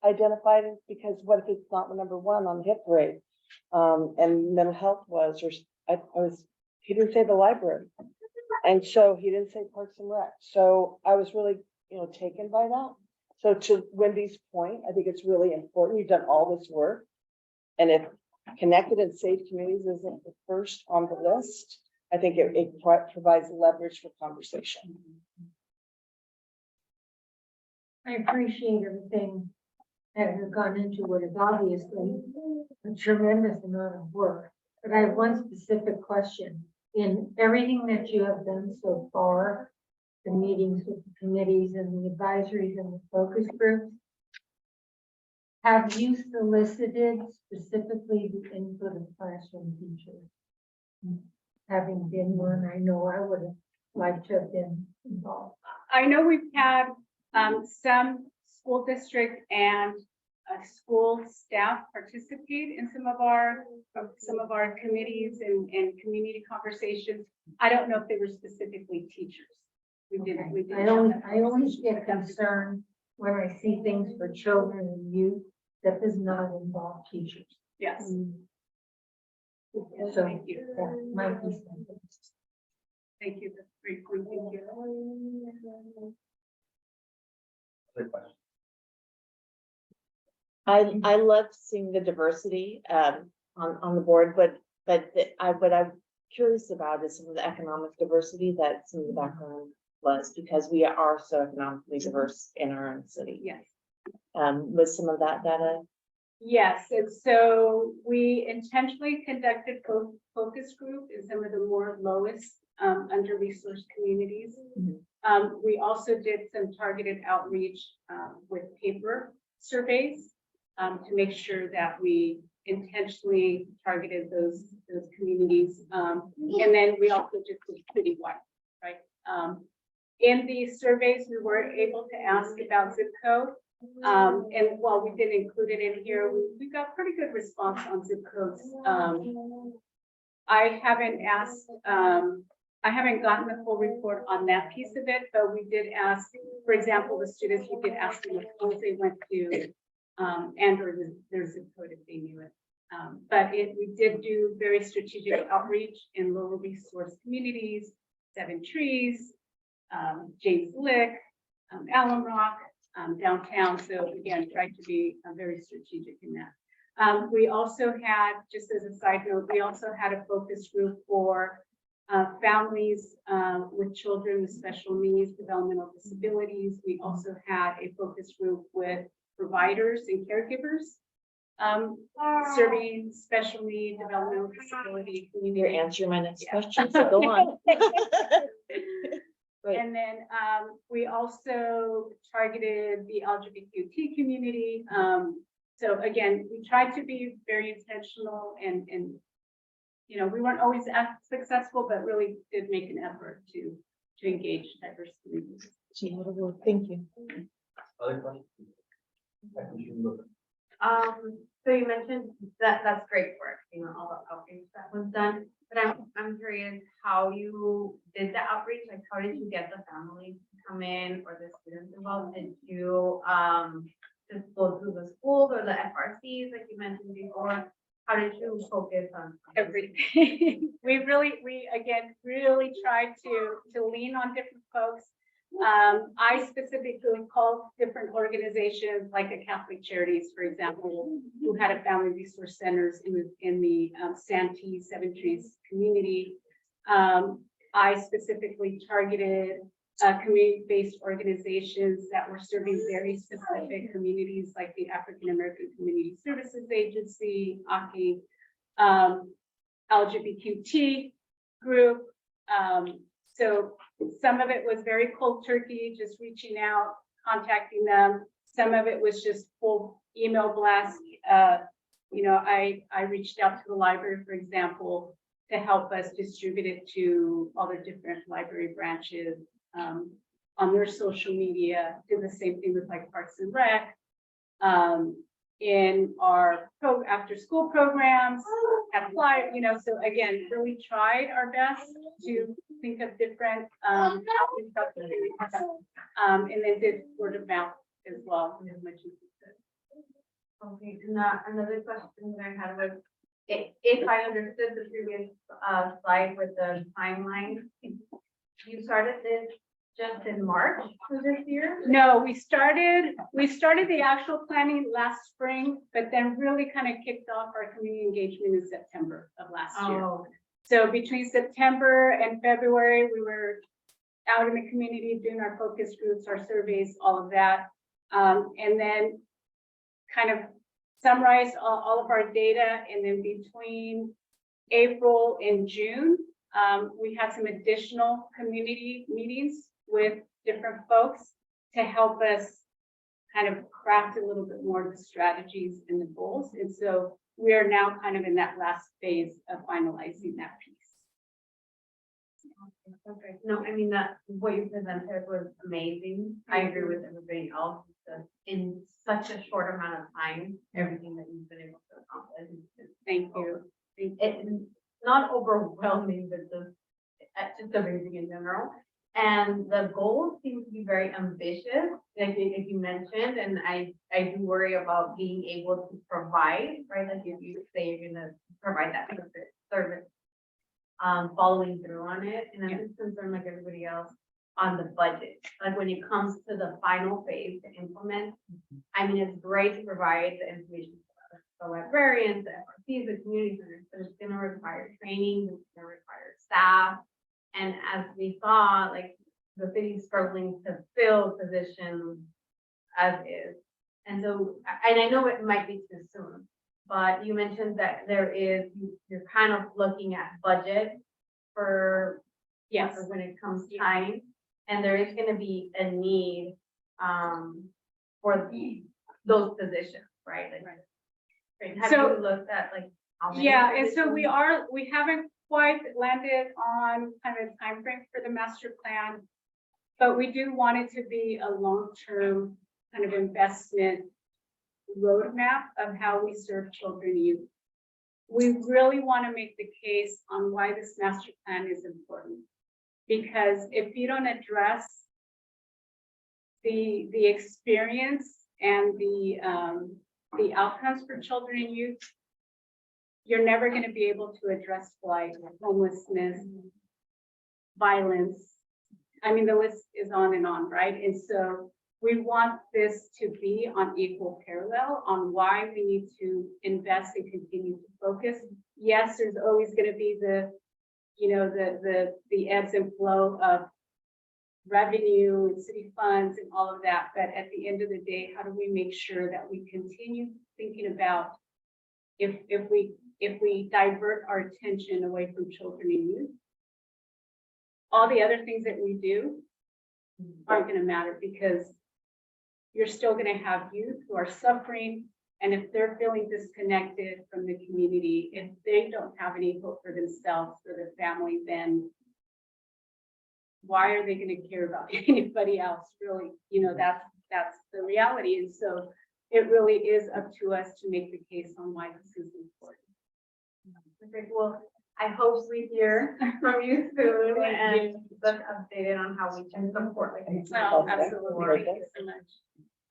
identified, because what if it's not number one on the hit parade? And mental health was, or he didn't say the library. And so he didn't say Parks and Rec. So I was really, taken by that. So to Wendy's point, I think it's really important. You've done all this work. And if connected and safe communities isn't the first on the list, I think it provides leverage for conversation. I appreciate everything that has gone into what is obviously a tremendous amount of work. But I have one specific question. In everything that you have done so far, the meetings with the committees and the advisories and the focus groups, have you solicited specifically the input of classroom teachers? Having been one, I know I would have liked to have been involved. I know we've had some school district and school staff participate in some of our committees and community conversations. I don't know if they were specifically teachers. We didn't. I always get concerned when I see things for children and youth that does not involve teachers. Yes. So Thank you. that might be something. Thank you. That's great. Thank you. Good question. I love seeing the diversity on the board, but what I'm curious about is some of the economic diversity that some of the background was, because we are so economically diverse in our own city. Yes. Was some of that data? Yes, and so we intentionally conducted focus group in some of the more lowest under-resourced communities. We also did some targeted outreach with paper surveys to make sure that we intentionally targeted those communities. And then we also just did citywide, right? In these surveys, we were able to ask about zip code. And while we didn't include it in here, we got pretty good response on zip codes. I haven't gotten the full report on that piece of it, but we did ask, for example, the students, we did ask them what schools they went to, and or their zip code if they knew it. But we did do very strategic outreach in lower resource communities, Seven Trees, James Lick, Allen Rock, downtown. So again, tried to be very strategic in that. We also had, just as a side note, we also had a focus group for families with children with special needs, developmental disabilities. We also had a focus group with providers and caregivers serving special need, developmental disability You're community. answering my next Yeah. question, so go on. Right. And then we also targeted the LGBTQ community. So again, we tried to be very intentional and you know, we weren't always as successful, but really did make an effort to engage diverse communities. Thank you. Other questions? So you mentioned that that's great work, you know, all the outreach that was done, but I'm curious how you did the outreach, like how did you get the families to come in or the students involved? Did you just go through the schools or the FRCs like you mentioned before? How did you focus on Everything. we again really tried to lean on different folks. I specifically called different organizations like the Catholic Charities, for example, who had a family resource centers in the Santee Seven Trees community. I specifically targeted community-based organizations that were serving very specific communities like the African American Community Services Agency, ACI, LGBTQ group. So some of it was very cold turkey, just reaching out, contacting them. Some of it was just full email blast. You know, I reached out to the library, for example, to help us distribute it to all the different library branches on their social media. Did the same thing with like Parks and Rec. In our after school programs, at flyer, you know, so again, really tried our best to think of different outreach opportunities, and then did word of mouth as well, as much as we could. Okay, and another question that I had was, if I understood the previous slide with the timeline, you started this just in March for this year? No, we started the actual planning last spring, but then really kind of kicked off our community engagement in September of last year. Oh, So between September and February, we were out in the community doing our focus groups, our surveys, all of that. And then kind of summarize all of our data. And then between April and June, we had some additional community meetings with different folks to help us kind of craft a little bit more of the strategies and the goals. And so we are now kind of in that last phase of finalizing that piece. okay. No, I mean, that what you presented was amazing. I agree with everybody else. That in such a short amount of time, everything that you've been able to accomplish is Thank you. it's not overwhelming, but just amazing in general. And the goals seem to be very ambitious, like you mentioned, and I do worry about being able to provide, right? Like if you say you're gonna provide that service, following through on it, and I'm just concerned like everybody else on the budget. Like when it comes to the final phase to implement, I mean, it's great to provide the information to the librarians, the FRCs, the community centers, but it's gonna require training, it's gonna require staff. And as we saw, like the city's struggling to fill positions as is. And so, and I know it might be too soon, but you mentioned that you're kind of looking at budget for Yes. for when it comes time. And there is gonna be a need for those positions, right? Like, right. Have So- you looked at like how many Yeah, and so positions? we haven't quite landed on kind of timeframe for the master plan, but we do want it to be a long-term kind of investment roadmap of how we serve children and youth. We really want to make the case on why this master plan is important. Because if you don't address the experience and the outcomes for children and youth, you're never going to be able to address flight, homelessness, violence. I mean, the list is on, right? And so we want this to be on equal parallel on why we need to invest and continue to focus. Yes, there's always going to be the, you know, the ebbs and flow of revenue and city funds and all of that. But at the end of the day, how do we make sure that we continue thinking about if we divert our attention away from children and youth, all the other things that we do aren't going to matter, because you're still going to have youth who are suffering. And if they're feeling disconnected from the community, if they don't have any hope for themselves or their family, then why are they going to care about anybody else? Really, you know, that's the reality. And so it really is up to us to make the case on why this is important. Perfect. Well, I hope we hear from you soon and keep us updated on how we can support. Like, Oh, absolutely. Thank you so much.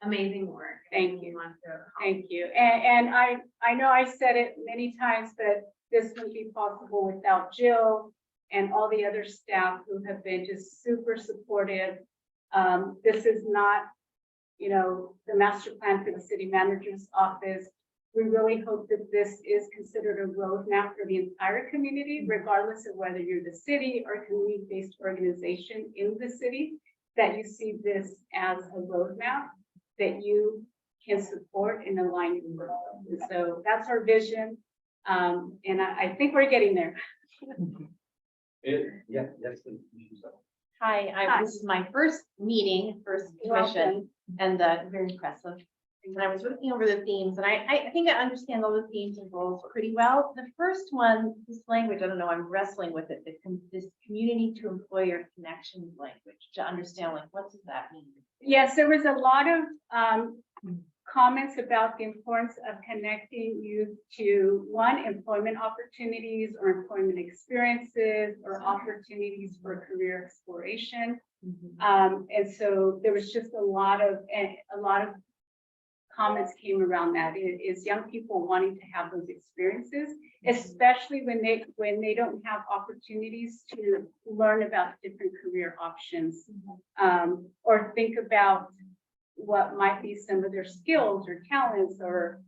amazing work. Thank you. Want to- Thank you. And I know I said it many times, but this wouldn't be possible without Jill and all the other staff who have been just super supportive. This is not, you know, the master plan for the city manager's office. We really hope that this is considered a roadmap for the entire community, regardless of whether you're the city or community-based organization in the city, that you see this as a roadmap that you can support and align your work with. And so that's our vision. And I think we're getting there. Yes. Hi, this is my first meeting, first commission, and very impressive. And I was looking over the themes, and I think I understand all the themes and goals pretty well. The first one, this language, I don't know, I'm wrestling with it. This community to employer connections language, to understand, like, what does that mean? Yes, there was a lot of comments about the importance of connecting youth to, one, employment opportunities or employment experiences or opportunities for career exploration. And so there was just a lot of comments came around that. It is young people wanting to have those experiences, especially when they don't have opportunities to learn about different career options, or think about what might be some of their skills or talents or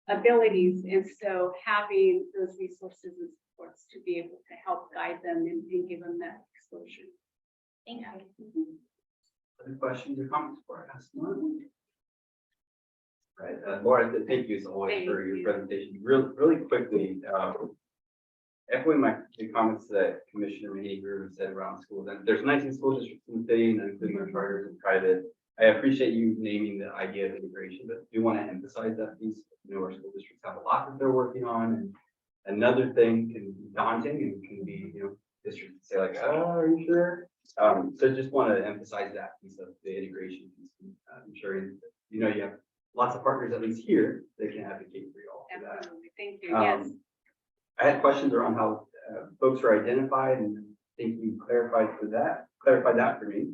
abilities. And so having those resources and supports to be able to help guide them and give them that exposure. Thank you. Other questions or comments for us? Right, Laura, thank you as always for your presentation. Really quickly, echoing the comments that Commissioner Mahager said around schools, and there's 19 school districts in the city, and including our charters and private. I appreciate you naming the idea of integration, but I do want to emphasize that these, our school districts have a lot that they're working on, and another thing can be daunting and can be, districts say like, oh, are you sure? So just want to emphasize that piece of the integration piece, ensuring that, you have lots of partners, at least here, that can advocate for you all for that. Absolutely. Thank you. Yes. I had questions around how folks are identified, and I think you clarified that for me.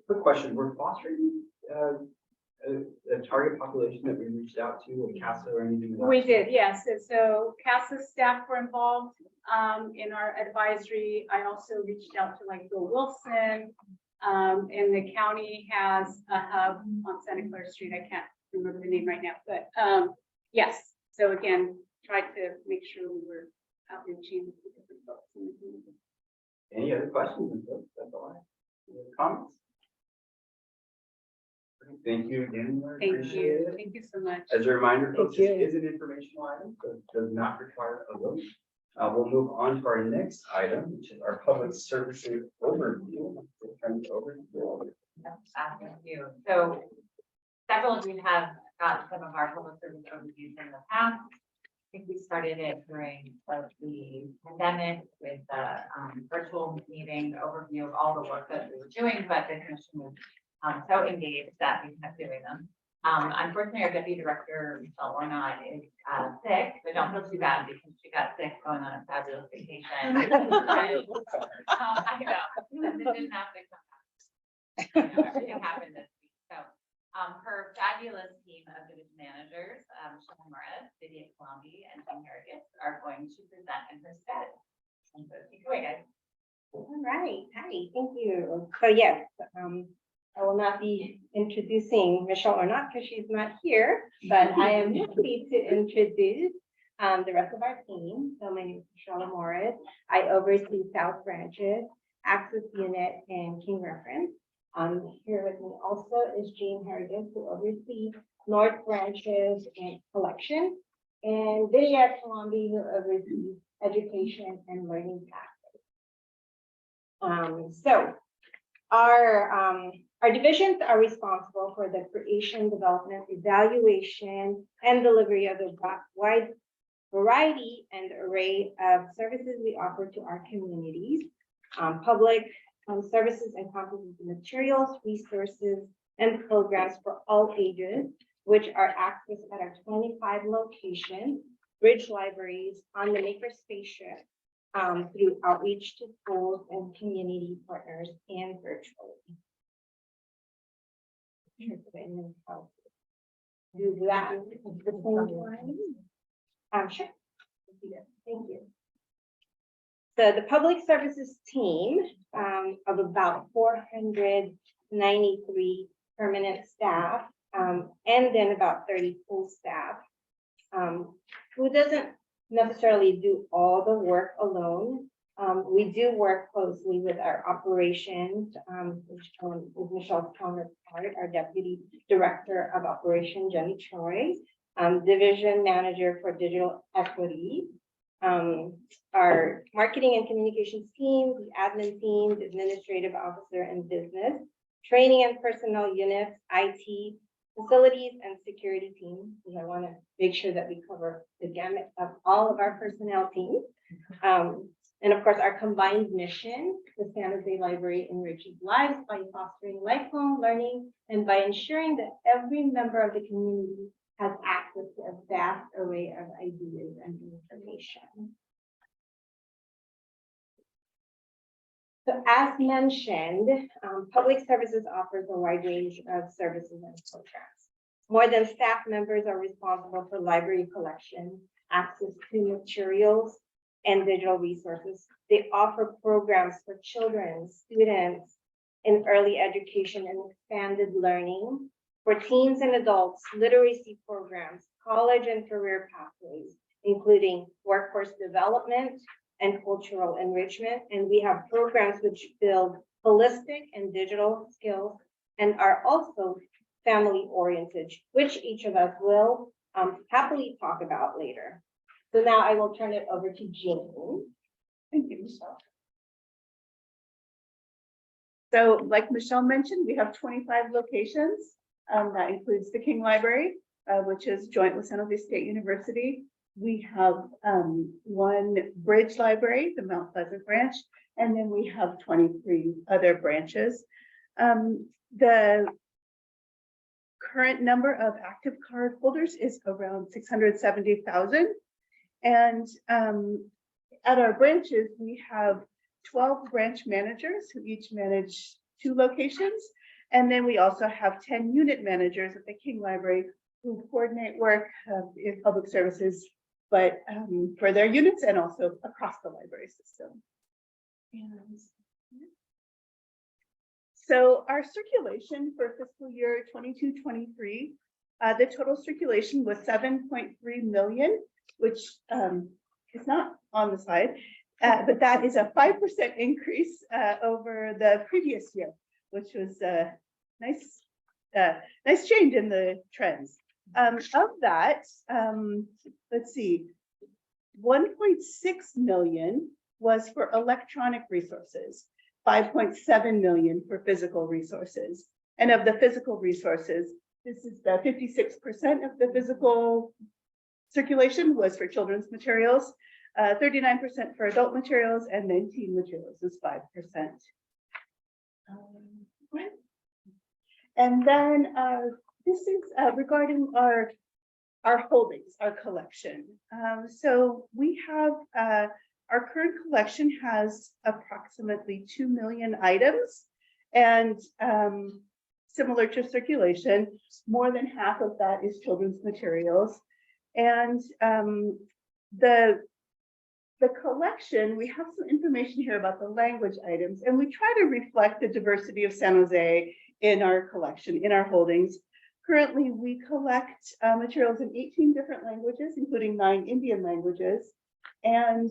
Quick question, we're fostering a target population that we reached out to, or CASA or anything? We did, yes. And so CASA staff were involved in our advisory. I also reached out to like Bill Wilson, and the county has a hub on Santa Clara Street. I can't remember the name right now, but yes. So again, tried to make sure we were outreaching to different folks in the community. Any other questions? That's all I have. Any other comments? Thank you again. Laura. Thank Appreciate you. it. Thank you so much. As a reminder, folks, Thank this is an informational item, so it does not require a vote. We'll move on to our next item, which is our public services overview. Thank you. So several of you have got some of our public service overviews in the past. I think we started it during the pandemic with the virtual meeting overview of all the work that we were doing, but the commission was so engaged that we kept doing them. Unfortunately, our deputy director, Michelle Ornott, is sick, but don't feel too bad because she got sick going on a fabulous vacation. I know, this didn't have to come back. Everything happened this week. So Her fabulous team of division managers, Sean Morris, Vivian Colombi, and Jim Hargis are going to present in her stead. And so take it away, guys. All right, hi, thank you. So yes, I will not be introducing Michelle or not because she's not here, but I am happy to introduce the rest of our team. So my name is Michelle Morris. I oversee South Branches, Access Unit, and King Reference. Here with me also is Jean Harrigan, who oversees North Branches and Collection, and Vivian Colombi, who oversees Education and Learning Pathways. So our divisions are responsible for the creation, development, evaluation, and delivery of the wide variety and array of services we offer to our communities. Public services encompasses the materials, resources, and programs for all ages, which are accessed at our 25 locations, bridge libraries, on the makerspace shift, through outreach to schools and community partners and virtually. Do that at the same time. Sure. Thank you. So the public services team of about 493 permanent staff, and then about 30 full staff, who doesn't necessarily do all the work alone. We do work closely with our operations, which is Michelle's counterpart, our Deputy Director of Operations, Jenny Choi, Division Manager for Digital Equity, our Marketing and Communications team, the Admin team, the Administrative Officer and Business, Training and Personnel Units, IT, Facilities and Security team, because I want to make sure that we cover the gamut of all of our personnel teams. And of course, our combined mission, the San Jose Library enriches lives by fostering lifelong learning and by ensuring that every member of the community has access to a vast array of ideas and information. So as mentioned, public services offers a wide range of services and programs. More than staff members are responsible for library collection, access to materials, and digital resources. They offer programs for children, students in early education and expanded learning, for teens and adults, literacy programs, college and career pathways, including workforce development and cultural enrichment. And we have programs which build holistic and digital skills and are also family-oriented, which each of us will happily talk about later. So now I will turn it over to Jean. Thank you, Michelle. So like Michelle mentioned, we have 25 locations. That includes the King Library, which is joint with San Jose State University. We have one bridge library, the Mount Pleasant branch, and then we have 23 other branches. The current number of active card holders is around 670,000. And at our branches, we have 12 branch managers who each manage 2 locations. And then we also have 10 unit managers at the King Library who coordinate work in public services, but for their units and also across the library system. And so our circulation for fiscal year 22-23, the total circulation was 7.3 million, which is not on the slide, but that is a 5% increase over the previous year, which was a nice change in the trends. Of that, let's see, 1.6 million was for electronic resources, 5.7 million for physical resources. And of the physical resources, this is the 56% of the physical circulation was for children's materials, 39% for adult materials, and then teen materials is 5%. And then this is regarding our holdings, our collection. So we have our current collection has approximately 2 million items, and similar to circulation. More than half of that is children's materials. And the collection, we have some information here about the language items, and we try to reflect the diversity of San Jose in our collection, in our holdings. Currently, we collect materials in 18 different languages, including 9 Indian languages. And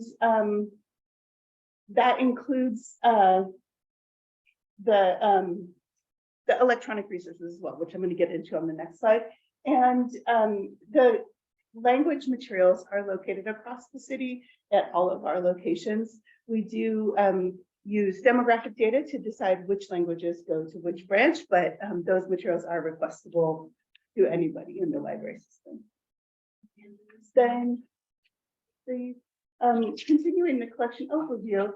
that includes the electronic resources as well, which I'm going to get into on the next slide. And the language materials are located across the city at all of our locations. We do use demographic data to decide which languages go to which branch, but those materials are requestable to anybody in the library system. Then the continuing the collection overview,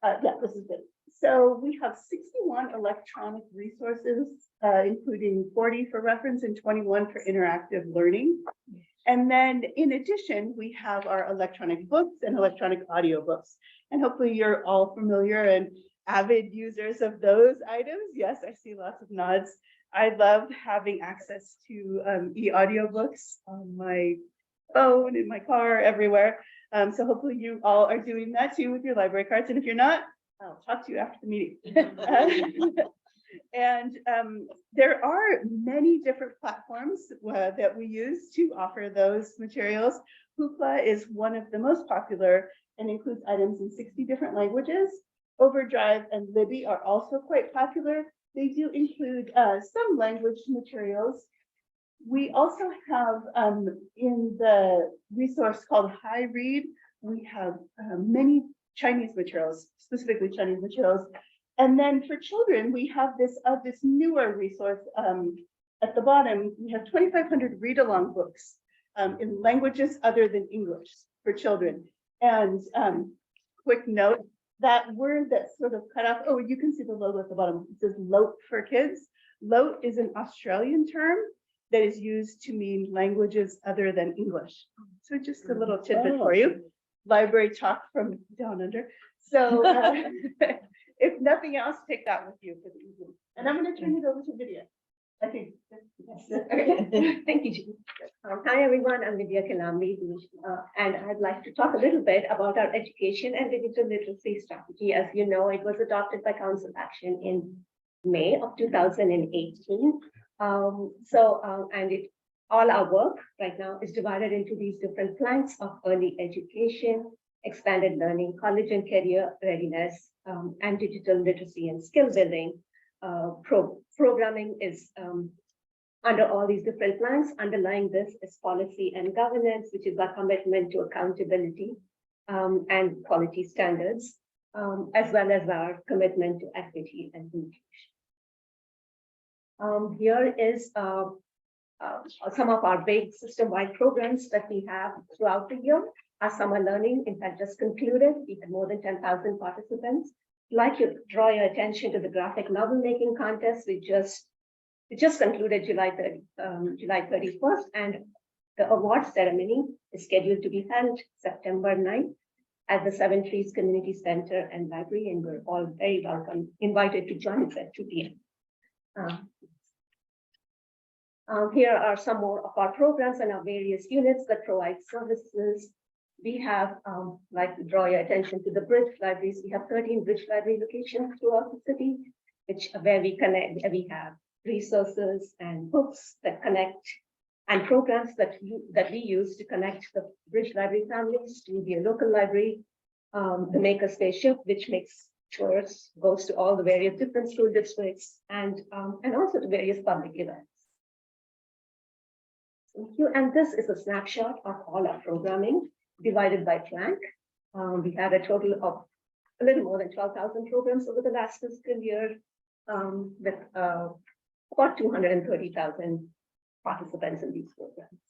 yeah, this is it. So we have 61 electronic resources, including 40 for reference and 21 for interactive learning. And then in addition, we have our electronic books and electronic audiobooks. And hopefully you're all familiar and avid users of those items. Yes, I see lots of nods. I love having access to e-audiobooks on my phone, in my car, everywhere. So hopefully you all are doing that too with your library cards. And if you're not, I'll talk to you after the meeting. And there are many different platforms that we use to offer those materials. Hoopla is one of the most popular and includes items in 60 different languages. Overdrive and Libby are also quite popular. They do include some language materials. We also have in the resource called Hi Read, we have many Chinese materials, specifically Chinese materials. And then for children, we have this newer resource at the bottom. We have 2,500 read-along books in languages other than English for children. And quick note, that word that's sort of cut off, oh, you can see the logo at the bottom. It says LOT for kids. LOT is an Australian term that is used to mean languages other than English. So just a little tidbit for you. Library talk from down under. So if nothing else, take that with you for the evening. And I'm going to turn it over to Vidya. I think. Thank you, Jean. Hi, everyone. I'm Vidya Kanambi, and I'd like to talk a little bit about our education and digital literacy strategy. As you know, it was adopted by Council Action in May of 2018. All our work right now is divided into these different planks of early education, expanded learning, college and career readiness, and digital literacy and skill building. Programming is under all these different plans. Underlying this is policy and governance, which is our commitment to accountability and quality standards, as well as our commitment to equity and inclusion. Here is some of our big system-wide programs that we have throughout the year. Our summer learning, in fact, just concluded. We had more than 10,000 participants. I'd like to draw your attention to the graphic novel making contest. It just concluded July 31st, and the award ceremony is scheduled to be held September 9th at the Seven Trees Community Center and Library, and we're all very welcome, invited to join us at 2 p.m. Here are some more of our programs and our various units that provide services. We have, like to draw your attention to the bridge libraries. We have 13 bridge library locations throughout the city, where we have resources and books that connect, and programs that we use to connect the bridge library families to the local library. The Makerspace Shift, which makes tours, goes to all the various different school districts, and also to various public events. Thank you. And this is a snapshot of all our programming divided by plank. We had a total of a little more than 12,000 programs over the last fiscal year, with about 230,000 participants in these programs.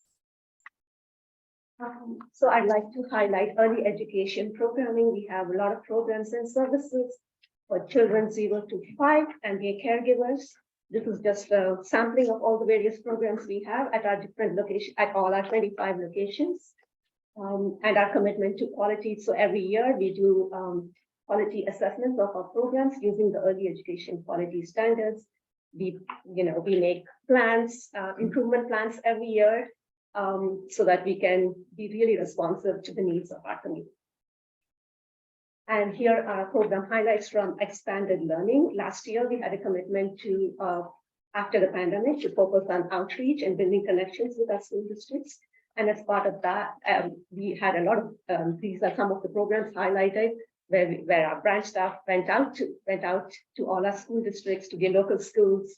So I'd like to highlight early education programming. We have a lot of programs and services for children 0 to 5 and their caregivers. This is just a sampling of all the various programs we have at our different locations, at all our 25 locations, and our commitment to quality. So every year we do quality assessments of our programs using the early education quality standards. we make plans, improvement plans every year, so that we can be really responsive to the needs of our community. And here are program highlights from expanded learning. Last year, we had a commitment to, after the pandemic, to focus on outreach and building connections with our school districts. And as part of that, we had a lot of, these are some of the programs highlighted where our branch staff went out to all our school districts, to the local schools,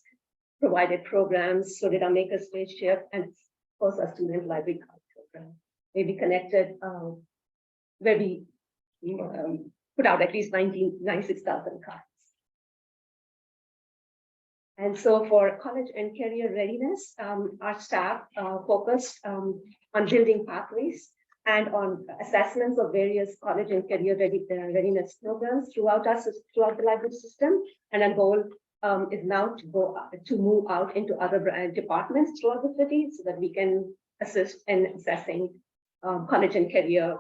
provided programs, so did our makerspace shift, and of course our student library card program. Maybe connected, where we put out at least 96,000 cards. And so for college and career readiness, our staff focused on building pathways and on assessments of various college and career readiness programs throughout the library system. And our goal is now to move out into other departments throughout the city so that we can assist in assessing college and career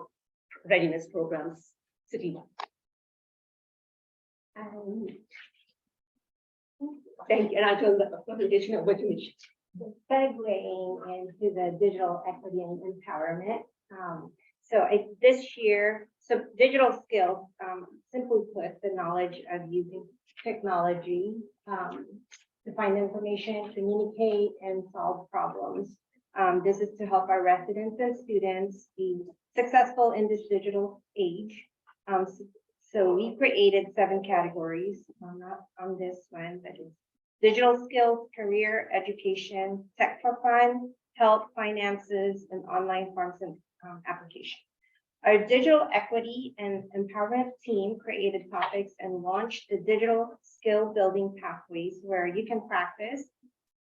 readiness programs citywide. Thank you, and I'll turn the presentation over to Michelle. Segueing into the digital equity and empowerment. This year, digital skills, simply put, the knowledge of using technology to find information, communicate, and solve problems. This is to help our residents and students be successful in this digital age. So we created 7 categories, not on this one, but it's digital skills, career, education, tech for fun, health, finances, and online forms and application. Our digital equity and empowerment team created topics and launched the digital skill building pathways where you can practice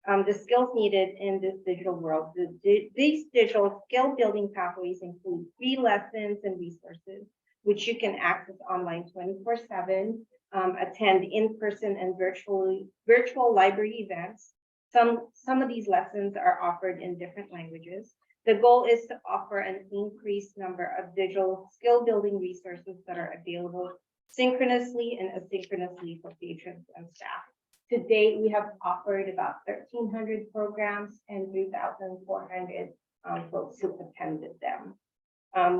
the skills needed in this digital world. These digital skill building pathways include free lessons and resources, which you can access online 24/7, attend in-person and virtual library events. Some of these lessons are offered in different languages. The goal is to offer an increased number of digital skill building resources that are available synchronously and asynchronously for patrons and staff. To date, we have offered about 1,300 programs and 3,400 folks who attended them.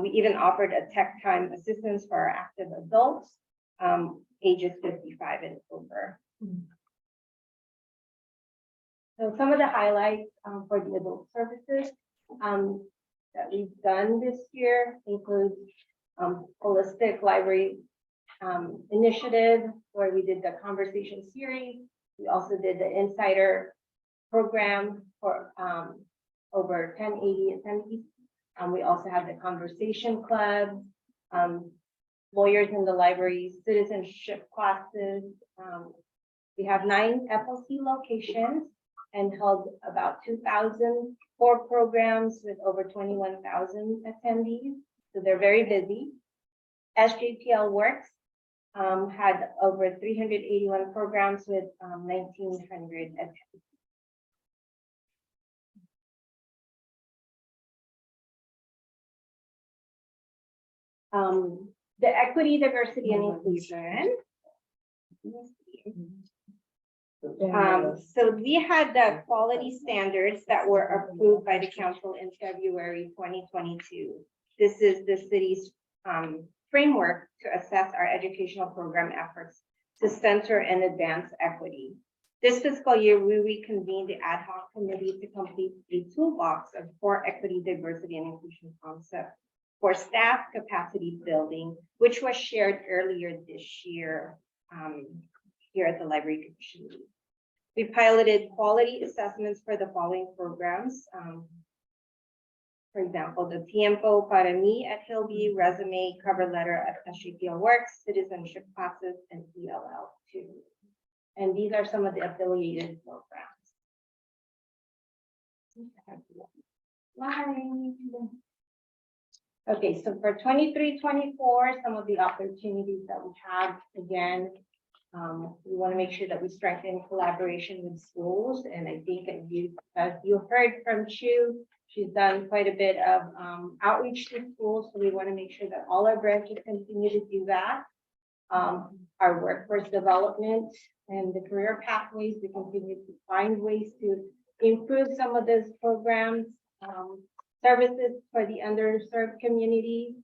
We even offered a tech time assistance for our active adults, ages 55 and over. So some of the highlights for the adult services that we've done this year include holistic library initiative, where we did the conversation series. We also did the insider program for over 1080 attendees. We also have the conversation club, lawyers in the library, citizenship classes. We have 9 FLC locations and held about 2,004 programs with over 21,000 attendees. So they're very busy. SJPL Works had over 381 programs with 1,900 attendees. The equity, diversity, and inclusion. So we had the quality standards that were approved by the council in February 2022. This is the city's framework to assess our educational program efforts to center and advance equity. This fiscal year, we reconvened the ad hoc committee to complete a toolbox of 4 equity, diversity, and inclusion concepts for staff capacity building, which was shared earlier this year here at the Library Commission meeting. We piloted quality assessments for the following programs. For example, the Tiempo Para Mi at Hillview, resume, cover letter at SJPL Works, citizenship classes, and ELL 2. And these are some of the affiliated programs. Okay, so for 23-24, some of the opportunities that we have, again, we want to make sure that we strengthen collaboration with schools. And I think as you heard from Chu, she's done quite a bit of outreach to schools. So we want to make sure that all our branches continue to do that. Our workforce development and the career pathways. We continue to find ways to improve some of those programs, services for the underserved community.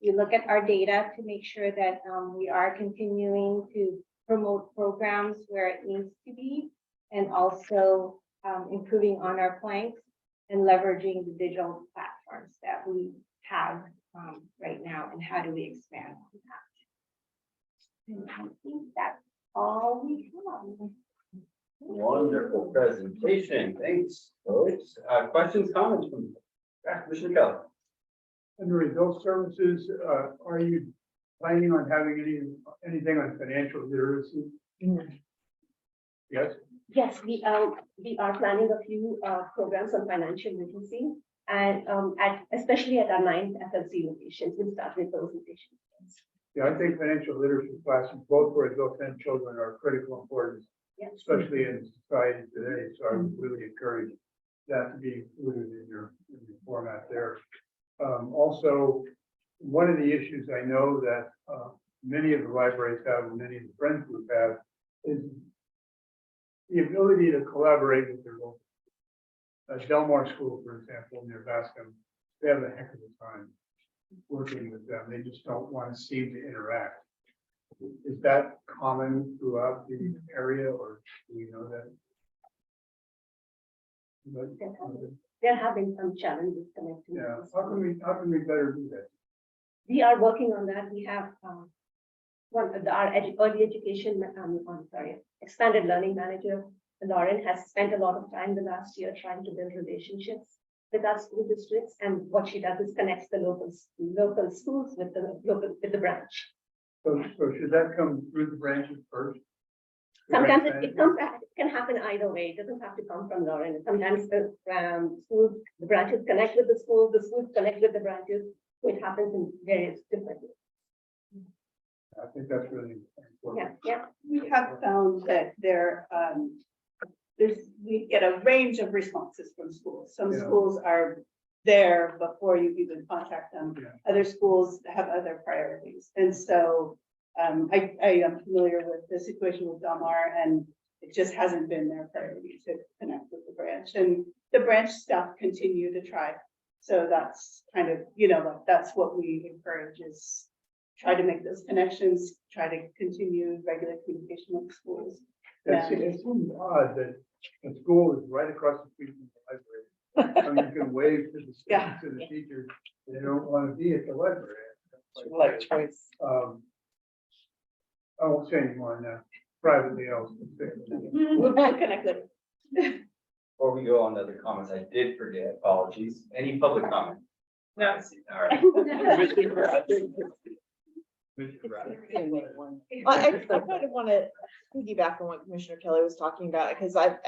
You look at our data to make sure that we are continuing to promote programs where it needs to be, and also improving on our planks and leveraging the digital platforms that we have right now, and how do we expand on that. And I think that's all we have. Wonderful presentation. Thanks, folks. Questions, comments from Commissioner Kelly? Under adult services, are you planning on having anything on financial literacy? Yes? Yes, we are planning a few programs on financial literacy, and especially at our 9 FLC locations. We'll start with those locations. Yeah, I think financial literacy classes, both for adults and children, are critical importance, Yeah. especially in society today. So I would really encourage that to be included in your format there. Also, one of the issues I know that many of the libraries have, and many of the friends group have, is the ability to collaborate with their local. Delmar School, for example, near Bascom, they have a heck of a time working with them. They just don't want to seem to interact. Is that common throughout the area, or do we know that? There have been some challenges connected. Yeah, how can we better do that? We are working on that. We have our early education, expanded learning manager, Lauren, has spent a lot of time the last year trying to build relationships with our school districts, and what she does is connects the local schools with the branch. So should that come through the branches first? Sometimes it can happen either way. It doesn't have to come from Lauren. Sometimes the schools, the branches connect with the schools connect with the branches. So it happens in various different ways. I think that's really important. Yeah. We have found that we get a range of responses from schools. Some Yeah. schools are there before you even contact them. Yeah. Other schools have other priorities. And so I am familiar with the situation with Delmar, and it just hasn't been their priority to connect with the branch. And the branch staff continue to try. So that's kind of, that's what we encourage, is try to make those connections, try to continue regular communication with schools. It seems odd that the school is right across the street from the library. I mean, you can wave to the Yeah. students and the teachers, they don't want to be at the library. Like choice. I won't say anymore on that, privately else. We'll connect later. Before we go on to other comments, I did forget, apologies. Any public comment? No. All right. Commissioner Bradley. I kind of want to piggyback on what Commissioner Kelly was talking about, because I've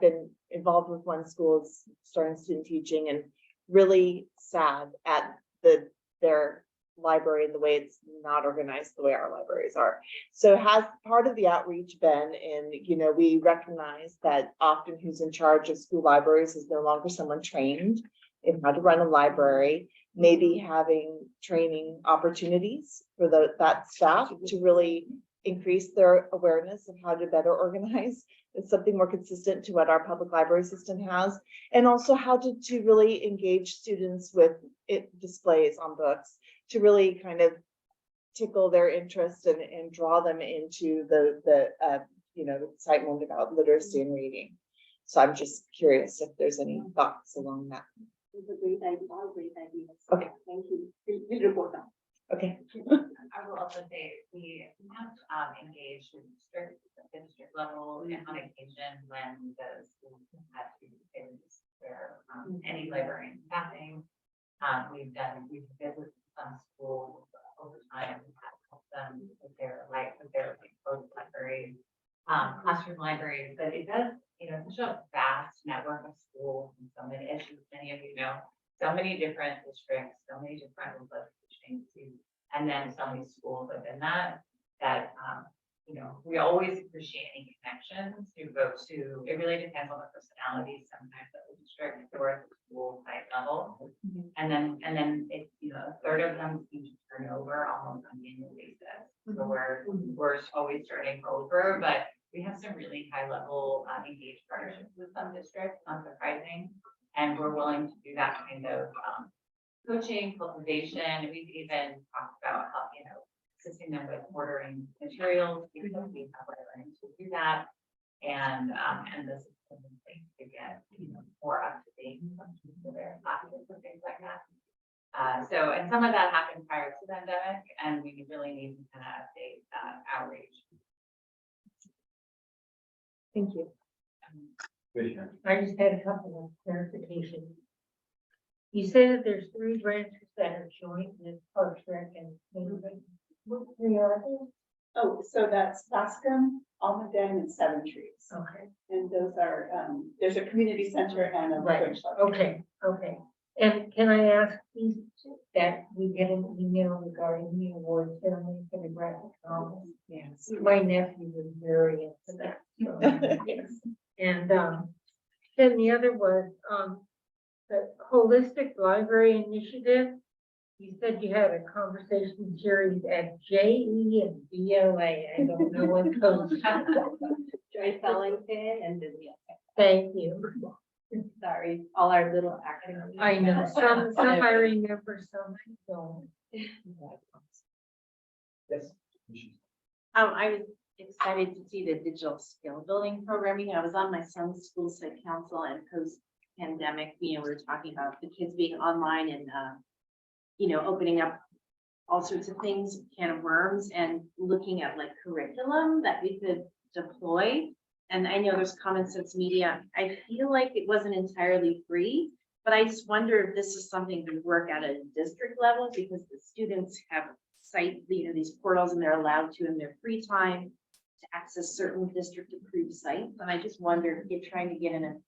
been involved with one school starting student teaching, and really sad at their library and the way it's not organized the way our libraries are. So has part of the outreach been in, we recognize that often who's in charge of school libraries is no longer someone trained in how to run a library, maybe having training opportunities for that staff to really increase their awareness of how to better organize. It's something more consistent to what our public library system has, and also how to really engage students with displays on books to really kind of tickle their interest and draw them into the excitement about literacy and reading. So I'm just curious if there's any thoughts along that. It's a great idea, all great ideas. Okay. Thank you. We'll report that. Okay. I will also say we have engaged with district level and on occasion when the schools have to face their any librarian staffing. We've visited some schools over time, helped them with their closed libraries, classroom libraries, but it does, such a vast network of schools and so many issues, many of you know, so many different districts, so many different locations, and then so many schools within that we always appreciate any connections to go to. It really depends on the personalities sometimes at the district or at the school type level. And then it, a third of them seem to turn over almost on an annual basis. so we're always starting over, but we have some really high level engaged partnerships with some districts, not surprising. And we're willing to do that kind of coaching, cultivation. We've even talked about how, assisting them with ordering materials, because we have learning to do that. And this is something to get, more up to date with their classes and things like that. So, and some of that happened prior to the pandemic, and we really need to kind of update outreach. Thank you. Commissioner. I just had a couple of clarifications. You say that there's 3 branches that are joint with Parks Rec and Neighborhood. What 3 are they? Oh, so that's Bascom, Almaden, and Seven Trees. Okay, And those are, there's a community center and a right, village center. okay. And can I ask please that we get an email regarding the award ceremony for the graphic novel? Yes. My nephew was very into that. So, yes. And then the other was the holistic library initiative. You said you had a conversation series at JE and BLA. I don't know what those. Joyce Ellington and Vivian. Thank you. Sorry, all our little acronyms. I know, some I remember, some I don't. Yes. I was excited to see the digital skill building programming. I was on my son's school site council, and post-pandemic, we were talking about the kids being online and, opening up all sorts of things, can of worms, and looking at like curriculum that we could deploy. And I know there's common sense media. I feel like it wasn't entirely free, but I just wonder if this is something to work at a district level, because the students have these portals, and they're allowed to in their free time to access certain district approved sites. And I just wonder if you're trying to get in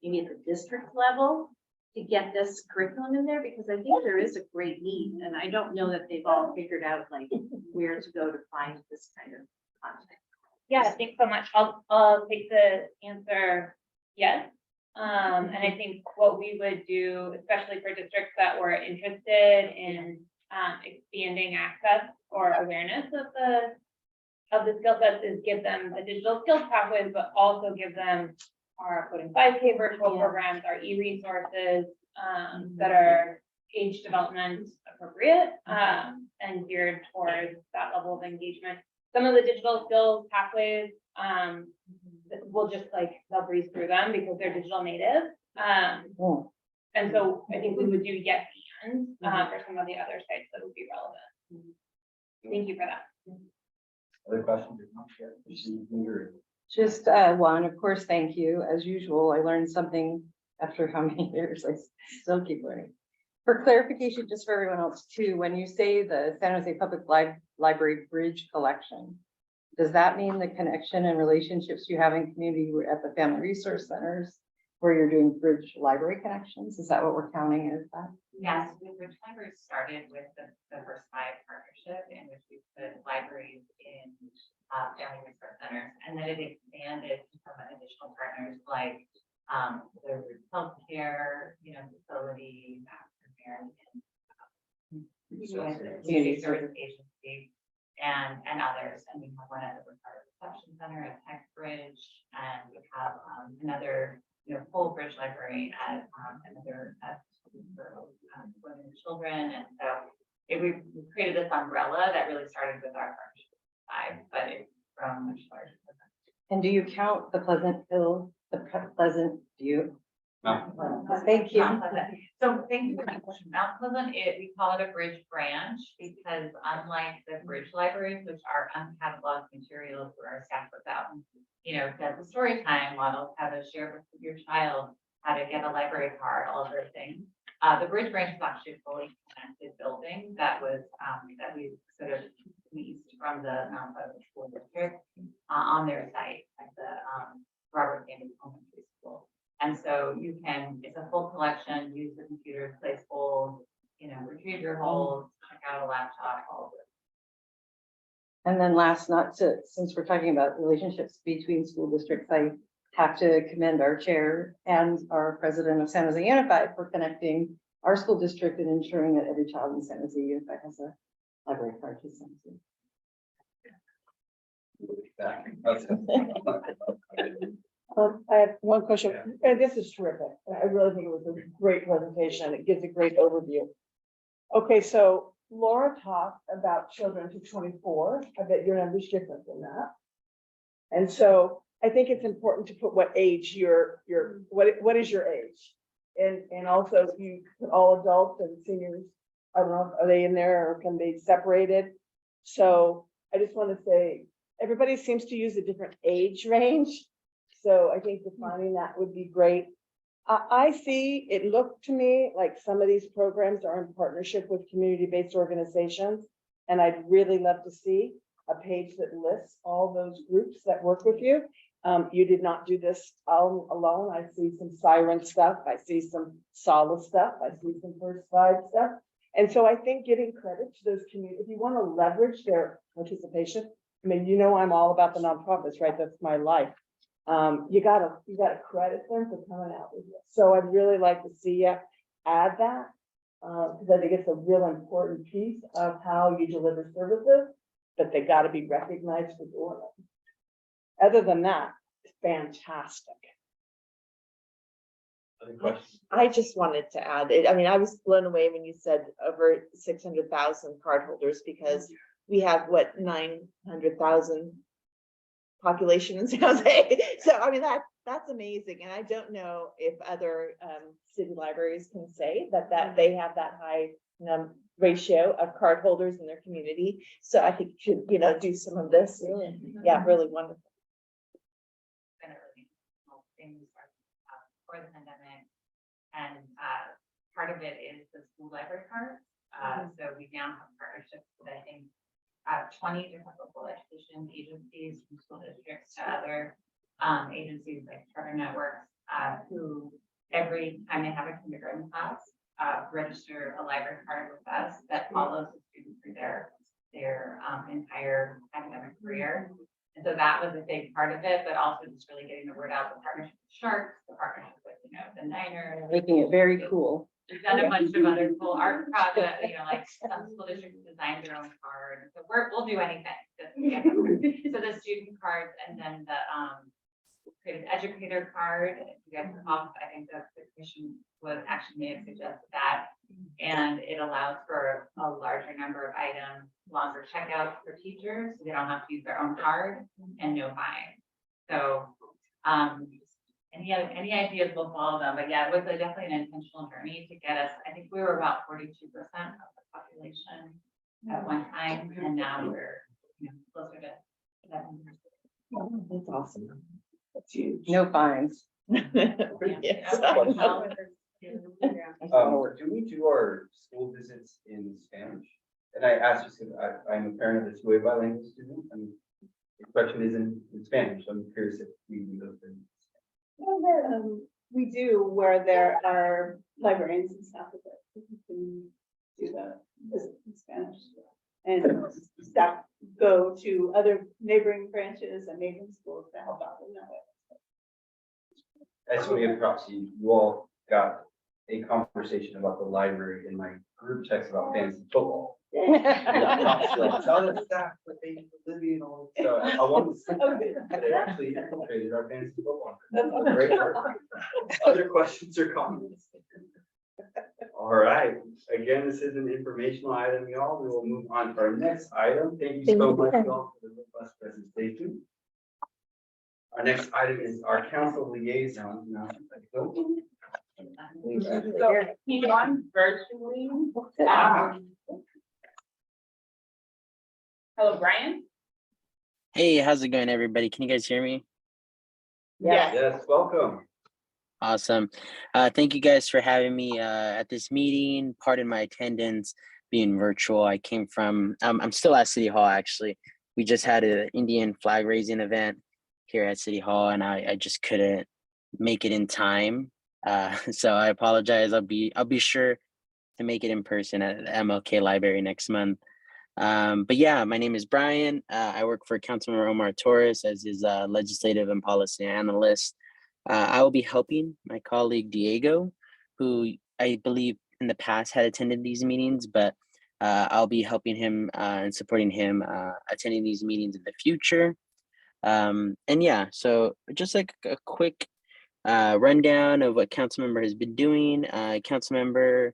maybe at the district level to get this curriculum in there, because I think there is a great need, and I don't know that they've all figured out like where to go to find this kind of content. Yeah, thanks so much. I'll take the answer, yes. And I think what we would do, especially for districts that were interested in expanding access or awareness of the skill sets, is give them the digital skills pathways, but also give them our Coding 5K virtual programs, our e-resources that are age development appropriate and geared towards that level of engagement. Some of the digital skills pathways, we'll just they'll breeze through them because they're digital native. And so I think we would do yes and for some of the other sites that would be relevant. Thank you for that. Other questions? Just one, of course, thank you. As usual, I learned something after how many years, I still keep learning. For clarification, just for everyone else too, when you say the San Jose Public Library Bridge Collection, does that mean the connection and relationships you have in community at the family resource centers where you're doing bridge library connections? Is that what we're counting as that? Yes, the Bridge Library started with the first 5 partnership in which we put libraries in family resource centers, and then it expanded to some additional partners like the healthcare, facility, community service agency, and others. And we have one at the Ricardo Reception Center at Tech Bridge, and we have another full bridge library at another for women and children. And so we created this umbrella that really started with our partnership 5, but it's grown much larger. And do you count the Pleasant View? No. Thank you. So thank you for that question. Mount Pleasant, we call it a bridge branch because unlike the bridge libraries, which are uncatalogued materials where our staff goes out and, does the story time models, how to share with your child, how to get a library card, all of those things. The bridge branch is actually a fully connected building that was that we sort of leased from the Mount Pleasant School District on their site at the Robert Kennedy Elementary School. And so it's a full collection, use the computers, place holds, retrieve your holds, check out a laptop, all of it. And then since we're talking about relationships between school districts, I have to commend our chair and our president of San Jose Unified for connecting our school district and ensuring that every child in San Jose Unified has a library card to San Jose. I have one question, and this is terrific. I really think it was a great presentation. It gives a great overview. Okay, so Laura talked about children to 24. I bet your number's different than that. And so I think it's important to put what age what is your age? And also if you put all adults and seniors, I don't know, are they in there or can they be separated? So I just want to say, everybody seems to use a different age range. So I think defining that would be great. I see, it looked to me like some of these programs are in partnership with community-based organizations. And I'd really love to see a page that lists all those groups that work with you. You did not do this all alone. I see some siren stuff. I see some solace stuff. I see some first five stuff. And so I think giving credit to those communities, if you want to leverage their participation, I mean, you know, I'm all about the nonprofits, right? That's my life. You gotta credit them for coming out with this. So I'd really like to see you add that, because I think it's a real important piece of how you deliver services, but they gotta be recognized for doing it. Other than that, it's fantastic. Other questions? I just wanted to add, I mean, I was blown away when you said over 600,000 cardholders, because we have what, 900,000 population in San Jose. So I mean, that's amazing. And I don't know if other city libraries can say that they have that high ratio of card holders in their community. So I think you should, do some of this. Yeah, really wonderful. Been a really small thing for the pandemic, and part of it is the school library card. So we now have partnerships with, I think, 20 different local education agencies, from school districts to other agencies like charter networks, who every time they have a kindergarten class, register a library card with us that follows the student through their entire academic career. And so that was a big part of it, but also just really getting the word out, the partnership with Sharks, the partnership with, the Niners. Making it very cool. We've done a bunch of other cool art projects, like some school districts design their own card. So we'll do anything. So the student cards, and then the creative educator card. If you guys recall, I think the commission was actually made to suggest that. And it allows for a larger number of items, longer checkouts for teachers, so they don't have to use their own card, and no fine. So any ideas, we'll follow them, but yeah, it was definitely an intentional journey to get us. I think we were about 42% of the population at one time, and now we're closer to 7%. That's awesome. That's huge. No fines. Yes. Do we do our school visits in Spanish? And I asked just because I'm a parent of a two-way bilingual student, and the question is in Spanish. So I'm curious if we do those things. We do, where there are librarians and staff that can do the visit in Spanish. And staff go to other neighboring branches and neighboring schools to help out in that way. As we have proxy, you all got a conversation about the library in my group text about fantasy football. So I wanted to say that they actually infiltrated our fantasy football. Great work. Other questions or comments? All right. Again, this is an informational item, y'all. We will move on to our next item. Thank you so much, y'all, for the robust presentation. Our next item is our council liaison. So he's on virtually. Hello, Brian. Hey, how's it going, everybody? Can you guys hear me? Yes, welcome. Awesome. Thank you guys for having me at this meeting. Pardon my attendance being virtual. I came from, I'm still at City Hall, actually. We just had an Indian flag raising event here at City Hall, and I just couldn't make it in time. So I apologize. I'll be sure to make it in person at the MLK Library next month. But yeah, my name is Brian. I work for Councilman Omar Torres as his legislative and policy analyst. I will be helping my colleague Diego, who I believe in the past had attended these meetings, but I'll be helping him and supporting him attending these meetings in the future. And yeah, so just like a quick rundown of what council member has been doing. Council member,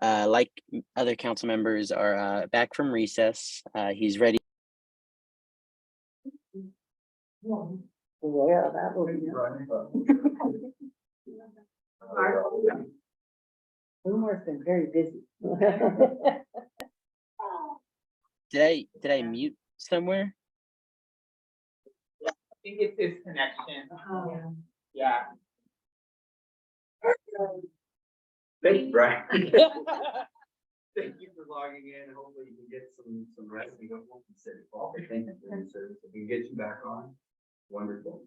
like other council members, are back from recess. He's ready. Yeah, that will be. Boomer's been very busy. Did I mute somewhere? I think it's his connection. Oh. Yeah. Thanks, Brian. Thank you for logging in. Hopefully you can get some rest. We don't want to sit at all. Thank you for your service. If we can get you back on, wonderful.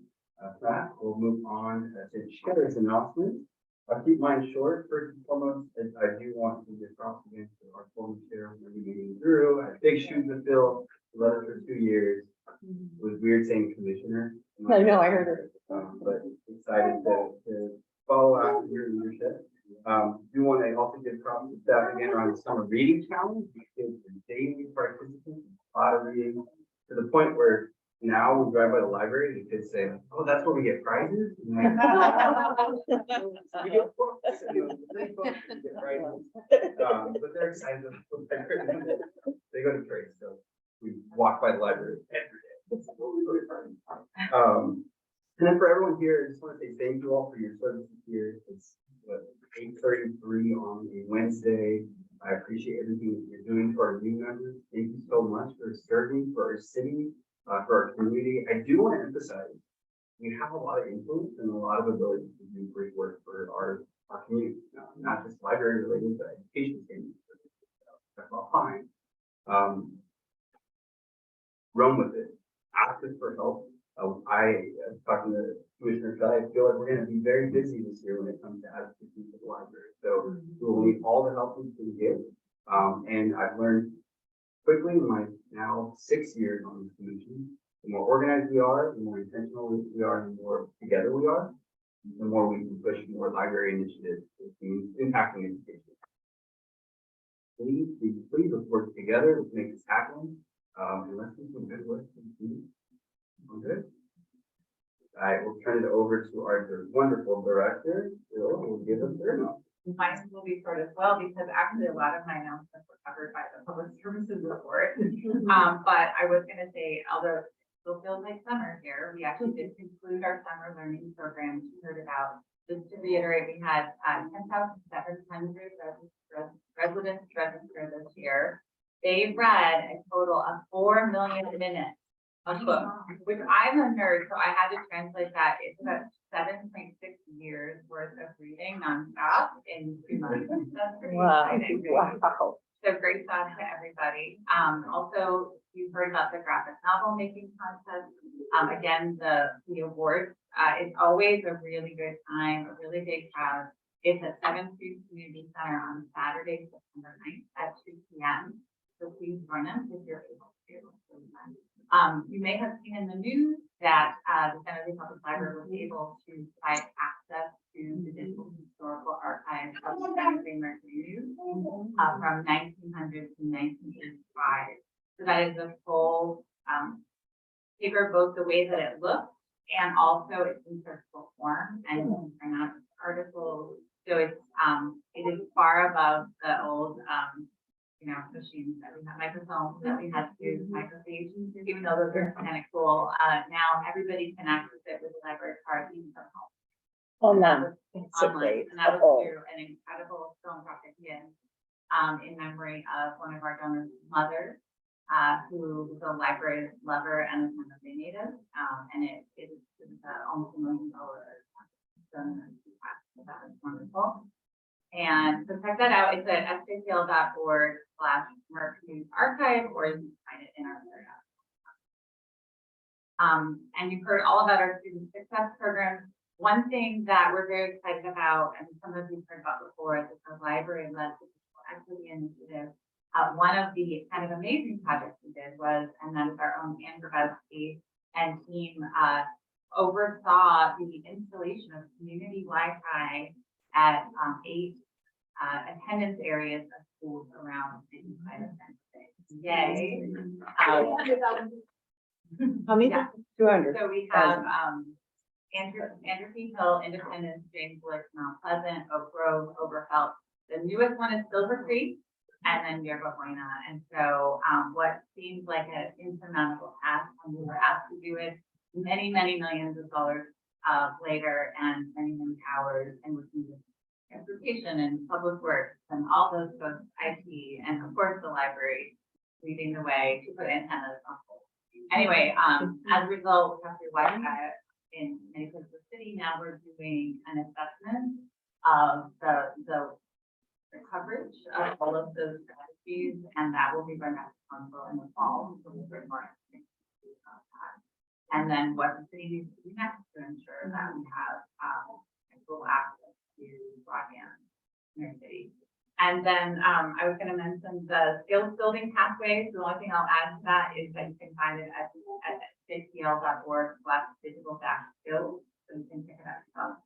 That we'll move on to chair's announcements. I'll keep mine short. First and foremost, I do want to give props again to our former chair, we're getting through. I have big shoes to fill. Led her for 2 years. It was weird saying commissioner. I know, I heard it. But excited to follow after your leadership. Do want to also give props to staff again around the summer reading challenge. We did daily participants, a lot of reading, to the point where now we drive by the library, the kids say, "Oh, that's where we get prizes." And we get books, you know, free books, we get prizes. But they're excited. They go to trade, so we walk by the library every day. It's really fun. And then for everyone here, I just want to say thank you all for your service here. It's 8:33 on a Wednesday. I appreciate everything that you're doing for our new members. Thank you so much for serving for our city, for our community. I do want to emphasize, we have a lot of influence and a lot of ability to do great work for our community, not just library related, but education standards. That's all fine. Run with it. Ask us for help. I talking to Commissioner Shai, I feel like we're going to be very busy this year when it comes to advocacy for the library. So we will need all the help we can get. And I've learned quickly in my now 6 years on this commission, the more organized we are, the more intentional we are, and the more together we are, the more we can push more library initiatives impacting education. Please let's work together. Let's make this happen. And let's do some good work. Good. I will turn it over to our wonderful director, Bill, who will give us their note. Mine will be short as well, because actually a lot of my announcements were covered by the public services report. But I was gonna say, although it still feels like summer here, we actually did conclude our summer learning program, which you heard about. Just to reiterate, we had 10,700 residents register this year. They read a total of 4 million minutes of books, which I'm a nerd, so I had to translate that. It's about 7.6 years worth of reading nonstop in 2 months. That's pretty exciting. Wow. So great stuff to everybody. Also, you've heard about the graphic novel making contest. Again, the awards, it's always a really good time, a really big crowd. It's at 7th Street Community Center on Saturday, September 9th at 2 p.m. So please join us if you're able to. You may have seen in the news that the San Jose Public Library was able to provide access to the digital historical archives of the San Jose Mercury from 1900 to 1985. So that is a full paper, both the way that it looks and also it's in searchable form and you can print out articles. So it is far above the old machines that we had, microphones that we had to use, microphones, even though those are kind of cool. Now everybody can access it with a library card even from home. Online. So Online, great. and that was through an incredible philanthropic gift in memory of one of our donors' mothers, who was a library lover and a San Jose native, and it was almost $1 million. So that was wonderful. And so check that out. It's at sjcl.org/Merck-News-Archive, or you can find it in our and you've heard all about our student success program. One thing that we're very excited about, and some of you've heard about before, is the library-led digital equity initiative. One of the kind of amazing projects we did was, and that is our own Anne Grabowski and team oversaw the installation of community Wi-Fi at 8 attendance areas of schools around the inside of San Jose. Yay. How many? Yeah. 200. So we have, Anderson Hill, Independence, James Bliss, Mount Pleasant, Oak Grove, Oberfeld. The newest one is Silver Creek, and then Yerba Buena. And so, what seems like an insurmountable task when we were asked to do it many, many millions of dollars later, and many, many hours, and with transportation and public works and all those folks, IT, and of course the library leading the way to put antennas on poles. Anyway, as a result, we have to Wi-Fi in many places of the city. Now we're doing an assessment of the coverage of all of those strategies, and that will be going back to council in the fall. So we'll bring more information about that. And then what the city needs to do next to ensure that we have full access to broadband in our city. And then I was going to mention the skills building pathways. The only thing I'll add to that is that you can find it at jpl.org/digital-skills. So you can pick it up yourself.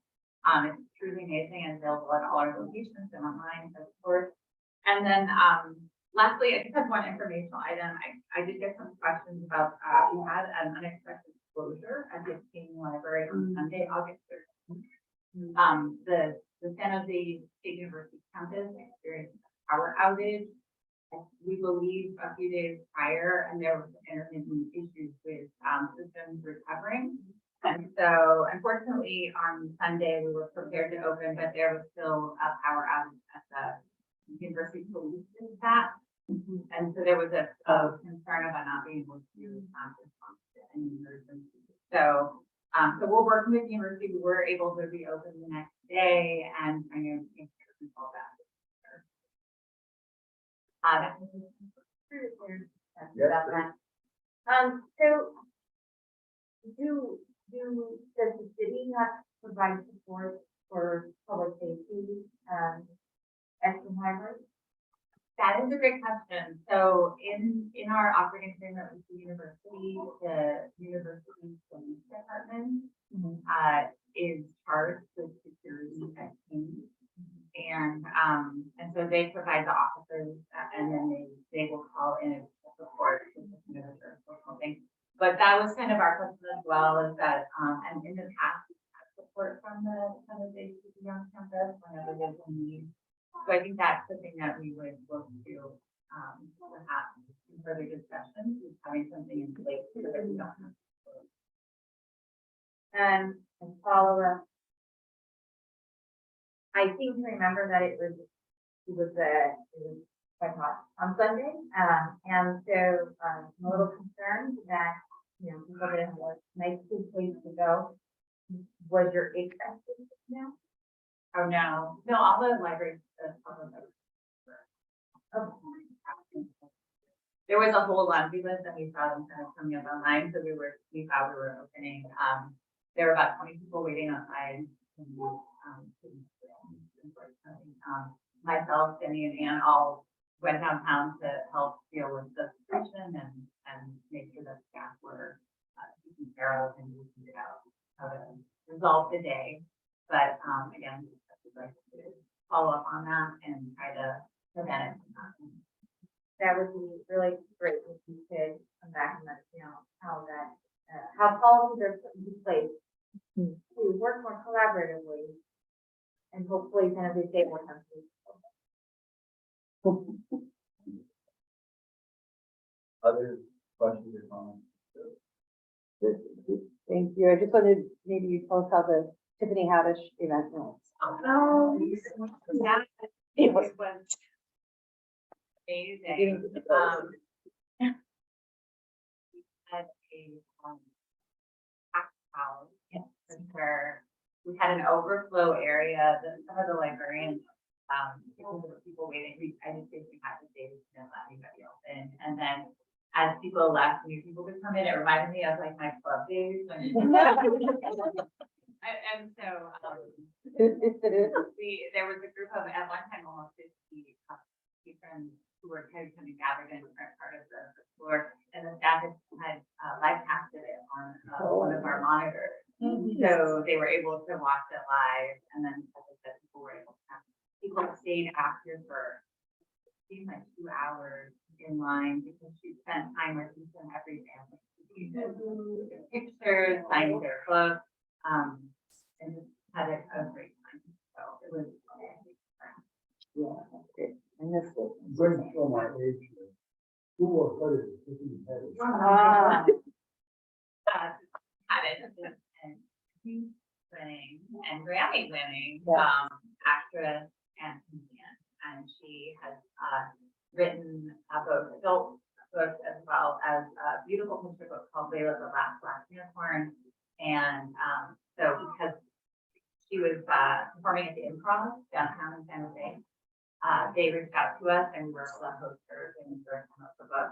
It's truly amazing and available at all our locations and online, of course. And then lastly, I just have one informational item. I did get some questions about, we had an unexpected closure at the King Library on Sunday, August 13th. The San Jose State University campus experienced a power outage, we believe a few days prior, and there was intermittent issues with systems recovering. And so unfortunately on Sunday we were prepared to open, but there was still a power outage at the university police dispatch. And so there was a concern about not being able to respond to any emergency. So we're working with the university. We were able to reopen the next day and kind of all that. So does the city not provide support for public safety at the library? That is a great question. So in our operating agreement with the university police department is charged with security at King. And so they provide the officers and then they will call in support or something. But that was kind of our question as well, is that and in the past we've had support from the CCD on campus whenever there's a need. So I think that's the thing that we would look to perhaps in further discussions, is having something in place so that we don't have to. And follow up. I seem to remember that it was quite hot on Sunday, and so I'm a little concerned that people didn't have a nice good place to go. Was your HVAC now? Oh no, all the libraries. There was a whole laundry list and we saw them kind of coming up online, so we thought we were opening. There were about 20 people waiting outside. Myself, Jenny, and Ann all went downtown to help deal with the situation and make sure that staff were taken care of and we figured out how to resolve the day. But again, I'd like to follow up on that and try to prevent it from happening. That would be really great if you could come back and let us know how policies are put into place to work more collaboratively and hopefully kind of stay more countries. Other questions or comments? Thank you. I just wanted maybe you tell us how the Tiffany Haddish event went. Oh, yeah, it was amazing. We had a packed house where we had an overflow area. Some of the librarians, people waiting. I just basically had to say we didn't let anybody else in, and then as people left, new people would come in. It reminded me of like my club days when. And so there was a group of, at one time, almost 50 patrons who were kind of gathered in different part of the floor, and the staff had live casted it on one of our monitors. So they were able to watch it live, and then as I said, people stayed after for it seemed like 2 hours in line because she spent time with each and every family. We did pictures, signed their book, and just had a great time. So it was. Yeah. And this was. Going from my age. Who was better? Ah. Had it and winning and Grammy winning, Yeah. actress and comedian. And she has, written both adult books as well as a beautiful picture book called Layla the Last Black Unicorn. And, so because she was, performing at the Improv downtown in San Jose, they reached out to us and we were able to host her and her come up the book.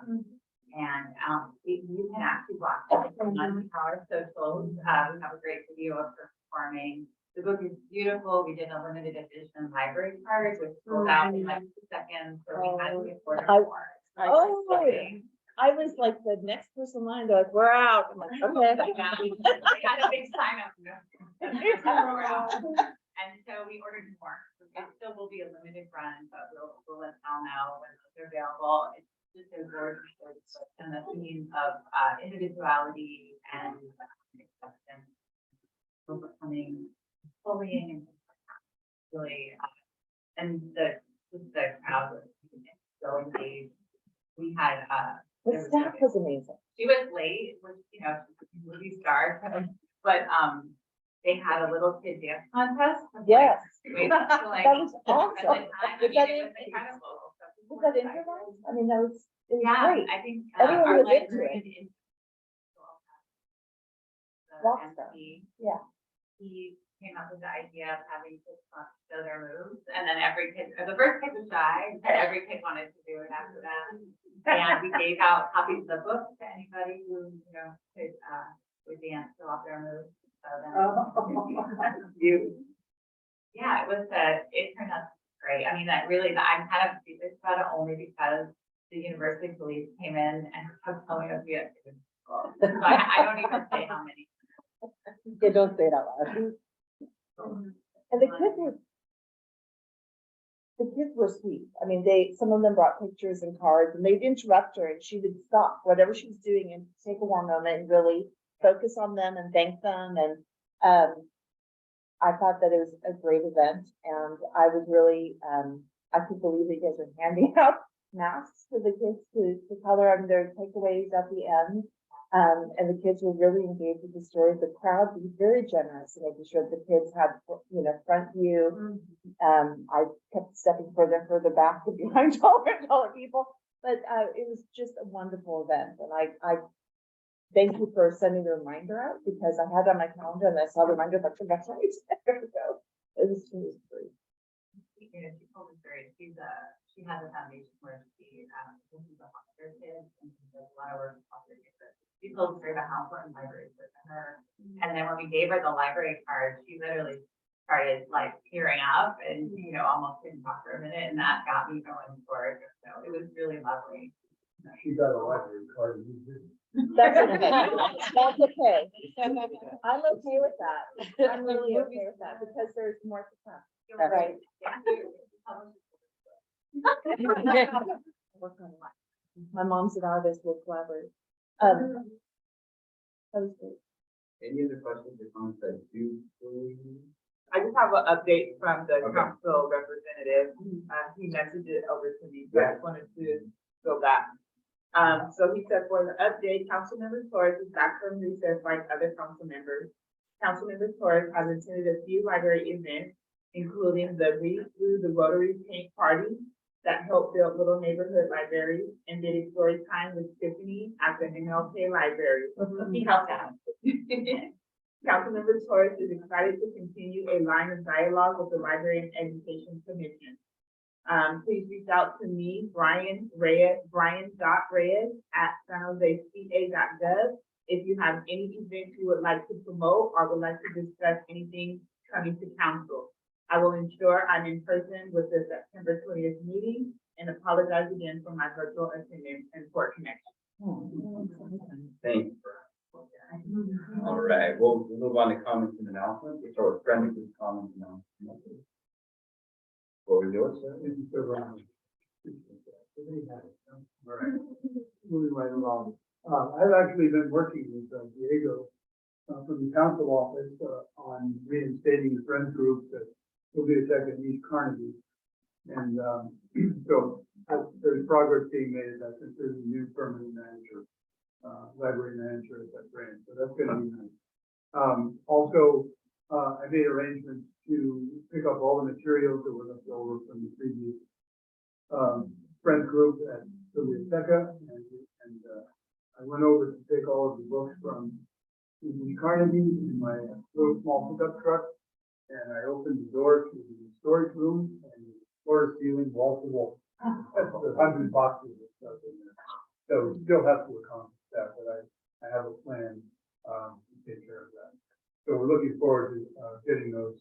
And you can actually watch it on our socials. We have a great video of her performing. The book is beautiful. We did a limited edition library card, which sold out in like 2 seconds. So we had to order more. Oh, I was like the next person in line, they're like, we're out. I'm like, okay. We had a big sign up. And so we ordered more. It still will be a limited run, but we'll let y'all know when those are available. It's just a gorgeous book and the theme of individuality and acceptance, overcoming bullying, and really, and the crowd was so engaged. We had The staff was amazing. she was late, which she's a movie star, but they had a little kid dance contest. Yes. Wait, That was awesome. Was that incredible. Was that improvised? I mean, it was Yeah, great. I think. Everyone our was into librarian it. Rockstar. MC, Yeah. he came up with the idea of having kids show their moves, and then every kid, the first kid was shy, but every kid wanted to do it after that. And we gave out copies of the book to anybody who, would dance, show off their moves. So then, yeah, it turned out great. I mean, I'm kind of serious about it only because the university police came in and kept telling us we had to do school. So I don't even say how many. Yeah, don't say it out loud. And the kids were sweet. I mean, some of them brought pictures and cards and they'd interrupt her and she would stop whatever she was doing and take a warm moment and really focus on them and thank them. And I thought that it was a great event and I was really, I couldn't believe that you guys were handing out masks for the kids to color on their takeaways at the end. And the kids were really engaged with the story. The crowd was very generous in making sure the kids had, front view. I kept stepping further and further back to behind taller people, but it was just a wonderful event. And I thank you for sending the reminder out because I had it on my calendar and I saw the reminder like, that's right. There we go. It was great. She told us she has a foundation where she this is a foster kids and she does a lot of work with foster kids. She told us about how important libraries were to her. And then when we gave her the library card, she literally started like tearing up and almost couldn't talk for a minute, and that got me going for it. So it was really lovely. She got a library card and you didn't. That's okay. That's okay. I'm okay with that. I'm really okay with that because there's more to come. Right. Work on it. My mom's an artist, we'll collaborate. That was great. Any other questions or comments that do? I just have an update from the Okay. council representative. He messaged it over to me, so I just wanted to go back. So he said for the update, Councilmember Torres is back from recess like other council members. Councilmember Torres has attended a few library events, including the Read Through the Rotary Paint Party that helped build little neighborhood libraries and did a story time with Tiffany at the MLK Library. He helped out. Councilmember Torres is excited to continue a line of dialogue with the Library and Education Commission. Please reach out to me, brian.reyes@sanjoseca.gov if you have any events you would like to promote or would like to discuss anything coming to council. I will ensure I'm in person with the September 20th meeting and apologize again for my virtual attendance and poor connection. Thank you. All right, we'll move on to comments and announcements. We'll start with friendly comments and announcements. What was yours, sir? All right. Moving right along. I've actually been working with Diego from the council office on reinstating the friends group that will be effective in East Carnegie. And so there's progress being made that since there's a new permanent manager, library manager at that branch. So that's going to be nice. Also, I made arrangements to pick up all the materials that were left over from the previous friend group at the Biblioteca, and I went over to take all of the books from East Carnegie in my little small pickup truck, and I opened the door to the storage room and floor to ceiling, wall to wall. That's 100 boxes of stuff in there. So we still have to accomplish that, but I have a plan to take care of that. So we're looking forward to getting those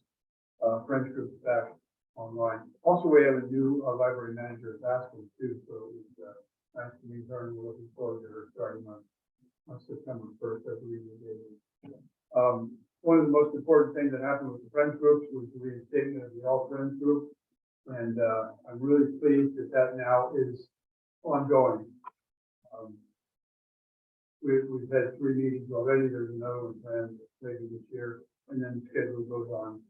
French groups back online. Also, we have a new library manager at Aspen too, so it was nice to meet her, and we're looking forward to her starting on September 1st, I believe it is. One of the most important things that happened with the Friends groups was the reinstatement of the All Friends group, and I'm really pleased that that now is ongoing. We've had 3 meetings already. There's another one planned later this year, and then the schedule goes on.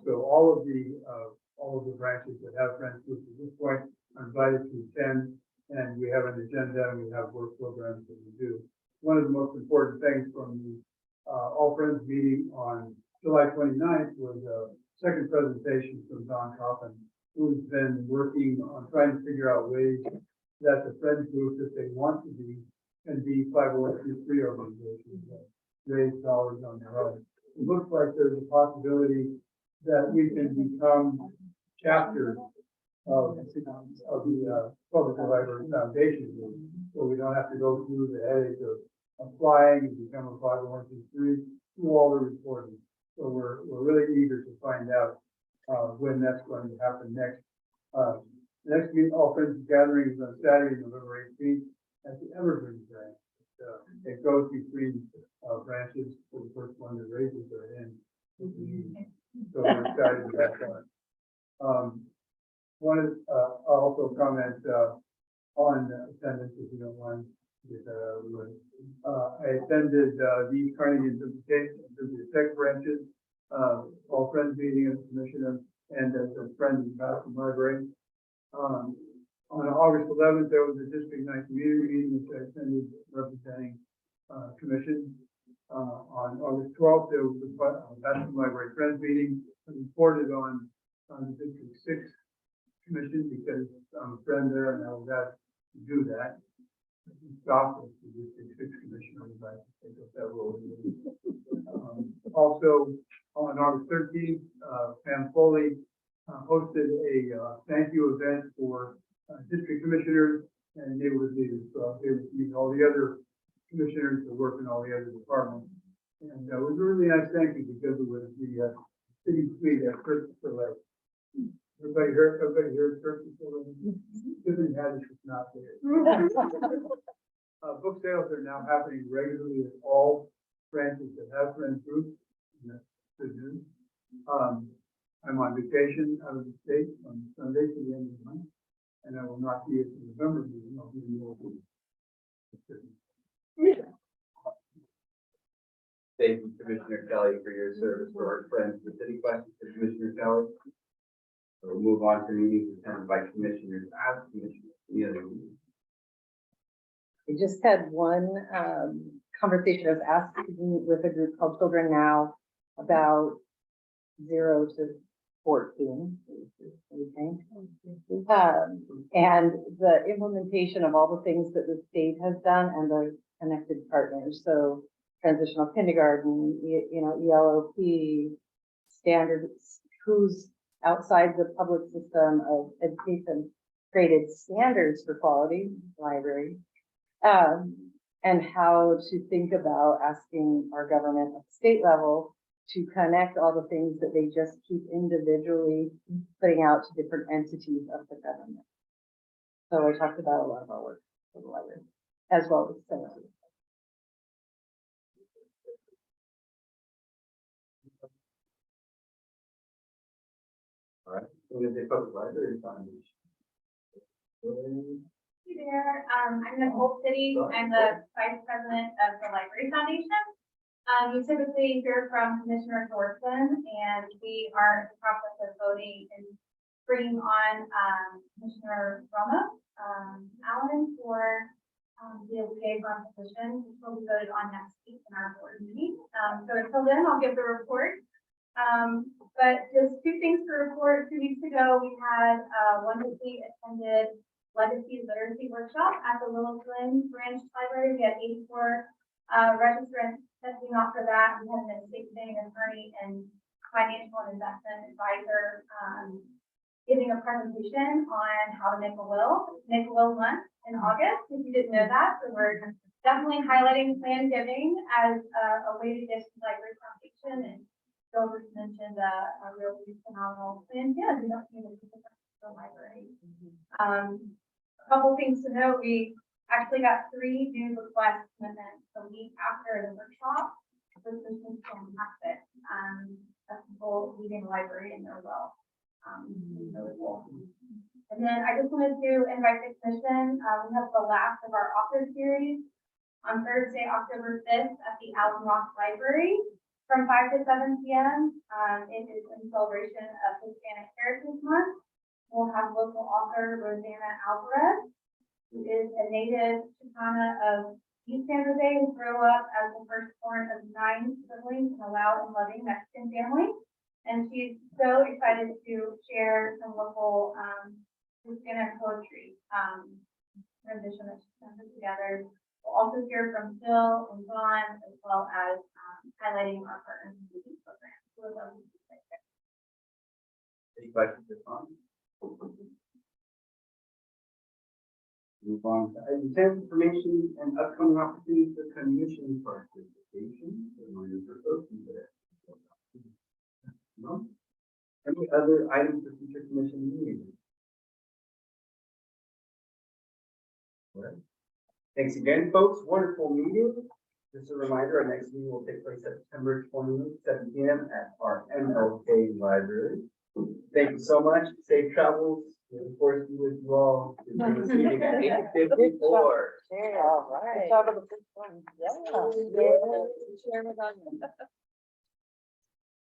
So all of the branches that have friends groups at this point are invited to attend, and we have an agenda and we have work programs that we do. One of the most important things from the All Friends meeting on July 29th was a second presentation from Don Coffin, who's been working on trying to figure out ways that the friends groups, if they want to be, can be 501c3 organizations that raise dollars on their own. It looks like there's a possibility that we can become chapters of the Public Library Foundation group, so we don't have to go through the headache of applying and become a 501c3 through all the reporting. So we're really eager to find out when that's going to happen next. The next meeting, All Friends Gathering, is on Saturday, November 18th at the Evergreen branch. It goes between branches. For the first one that raises their hand. So we're excited about that. I'll also comment on attendance, if you don't mind. I attended the East Carnegie and Bibliotheca branches, All Friends meeting as commissioner and as a friend of the Boston Library. On August 11th, there was a District 9 community meeting which I attended representing commission. On August 12th, there was the Boston Library Friends meeting. I reported on the District 6 commission because I'm a friend there and I was asked to do that. Stop as the District 6 commissioner, I take up that role. Also, on August 13th, Pam Foley hosted a thank you event for district commissioners and neighborhood leaders. So they would meet all the other commissioners that work in all the other departments. And it was a really nice thank you because it was the city suite at Christopher Lake. Everybody heard Christopher Lake? Tiffany Haddish was not there. Book sales are now happening regularly at all branches that have friends groups. And that's good news. I'm on vacation out of the state on Sunday to the end of the month, and I will not be at the November meeting. I'll be in the Thank you, Commissioner Kelly, for your service for our friends. The city questions for Commissioner Kelly. So we'll move on to meetings attended by commissioners. As commissioners, any other meetings? We just had one conversation. I was asked to meet with a group called Children Now about 0 to 14, we think. And the implementation of all the things that the state has done and the connected partners. So transitional kindergarten, ELOP, standards, who's outside the public system of education created standards for quality library, and how to think about asking our government at the state level to connect all the things that they just keep individually putting out to different entities of the government. So I talked about a lot of our work for the library, as well as senators. All right, we're going to take public library foundation. Hey there, I'm Nicole City, I'm the Vice President of the Library Foundation. You typically hear from Commissioner Thorson, and we are in the process of voting and bringing on, Commissioner Roma, Allen for, the liaison position, which will be voted on next week in our board meeting. So until then, I'll give the report. But just two things to report. 2 weeks ago, we had, wonderfully attended Legacy Literacy Workshop at the Little Twin Branch Library. We had 84 registrants testing off for that. We had an estate planning attorney and financial and investment advisor giving a presentation on how to make a will month in August, if you didn't know that. So we're definitely highlighting plan giving as a way to get to library foundation. And Bill just mentioned a really phenomenal plan. Yeah, we don't need the library. A couple things to note, we actually got 3 new request commitments the week after the workshop. This is just fantastic. That's people leaving the library in their will. Really cool. And then I just wanted to invite the commission. We have the last of our author series on Thursday, October 5th at the Allen Ross Library from 5 to 7 p.m. It is in celebration of Hispanic Heritage Month. We'll have local author Rosanna Alvarez, who is a native Chicana of East San Jose, who grew up as the firstborn of 9 siblings in a loud and loving Mexican family. And she's so excited to share some local Hispanic poetry rendition that she's done together. We'll also hear from Phil and John, as well as highlighting our partners in the youth program. So we'd love to see you there. Any questions for Tom? Move on to item 10, information and upcoming opportunities for commission participation. Reminders are open today. No? Any other items for future commission meetings? All right. Thanks again, folks. Wonderful meeting. Just a reminder, our next meeting will take place September 20th, 7 p.m. at our MLK Library. Thank you so much. Safe travels. And of course, we wish you all to do this meeting at 8:54. All right. It's out of the first one. Yeah.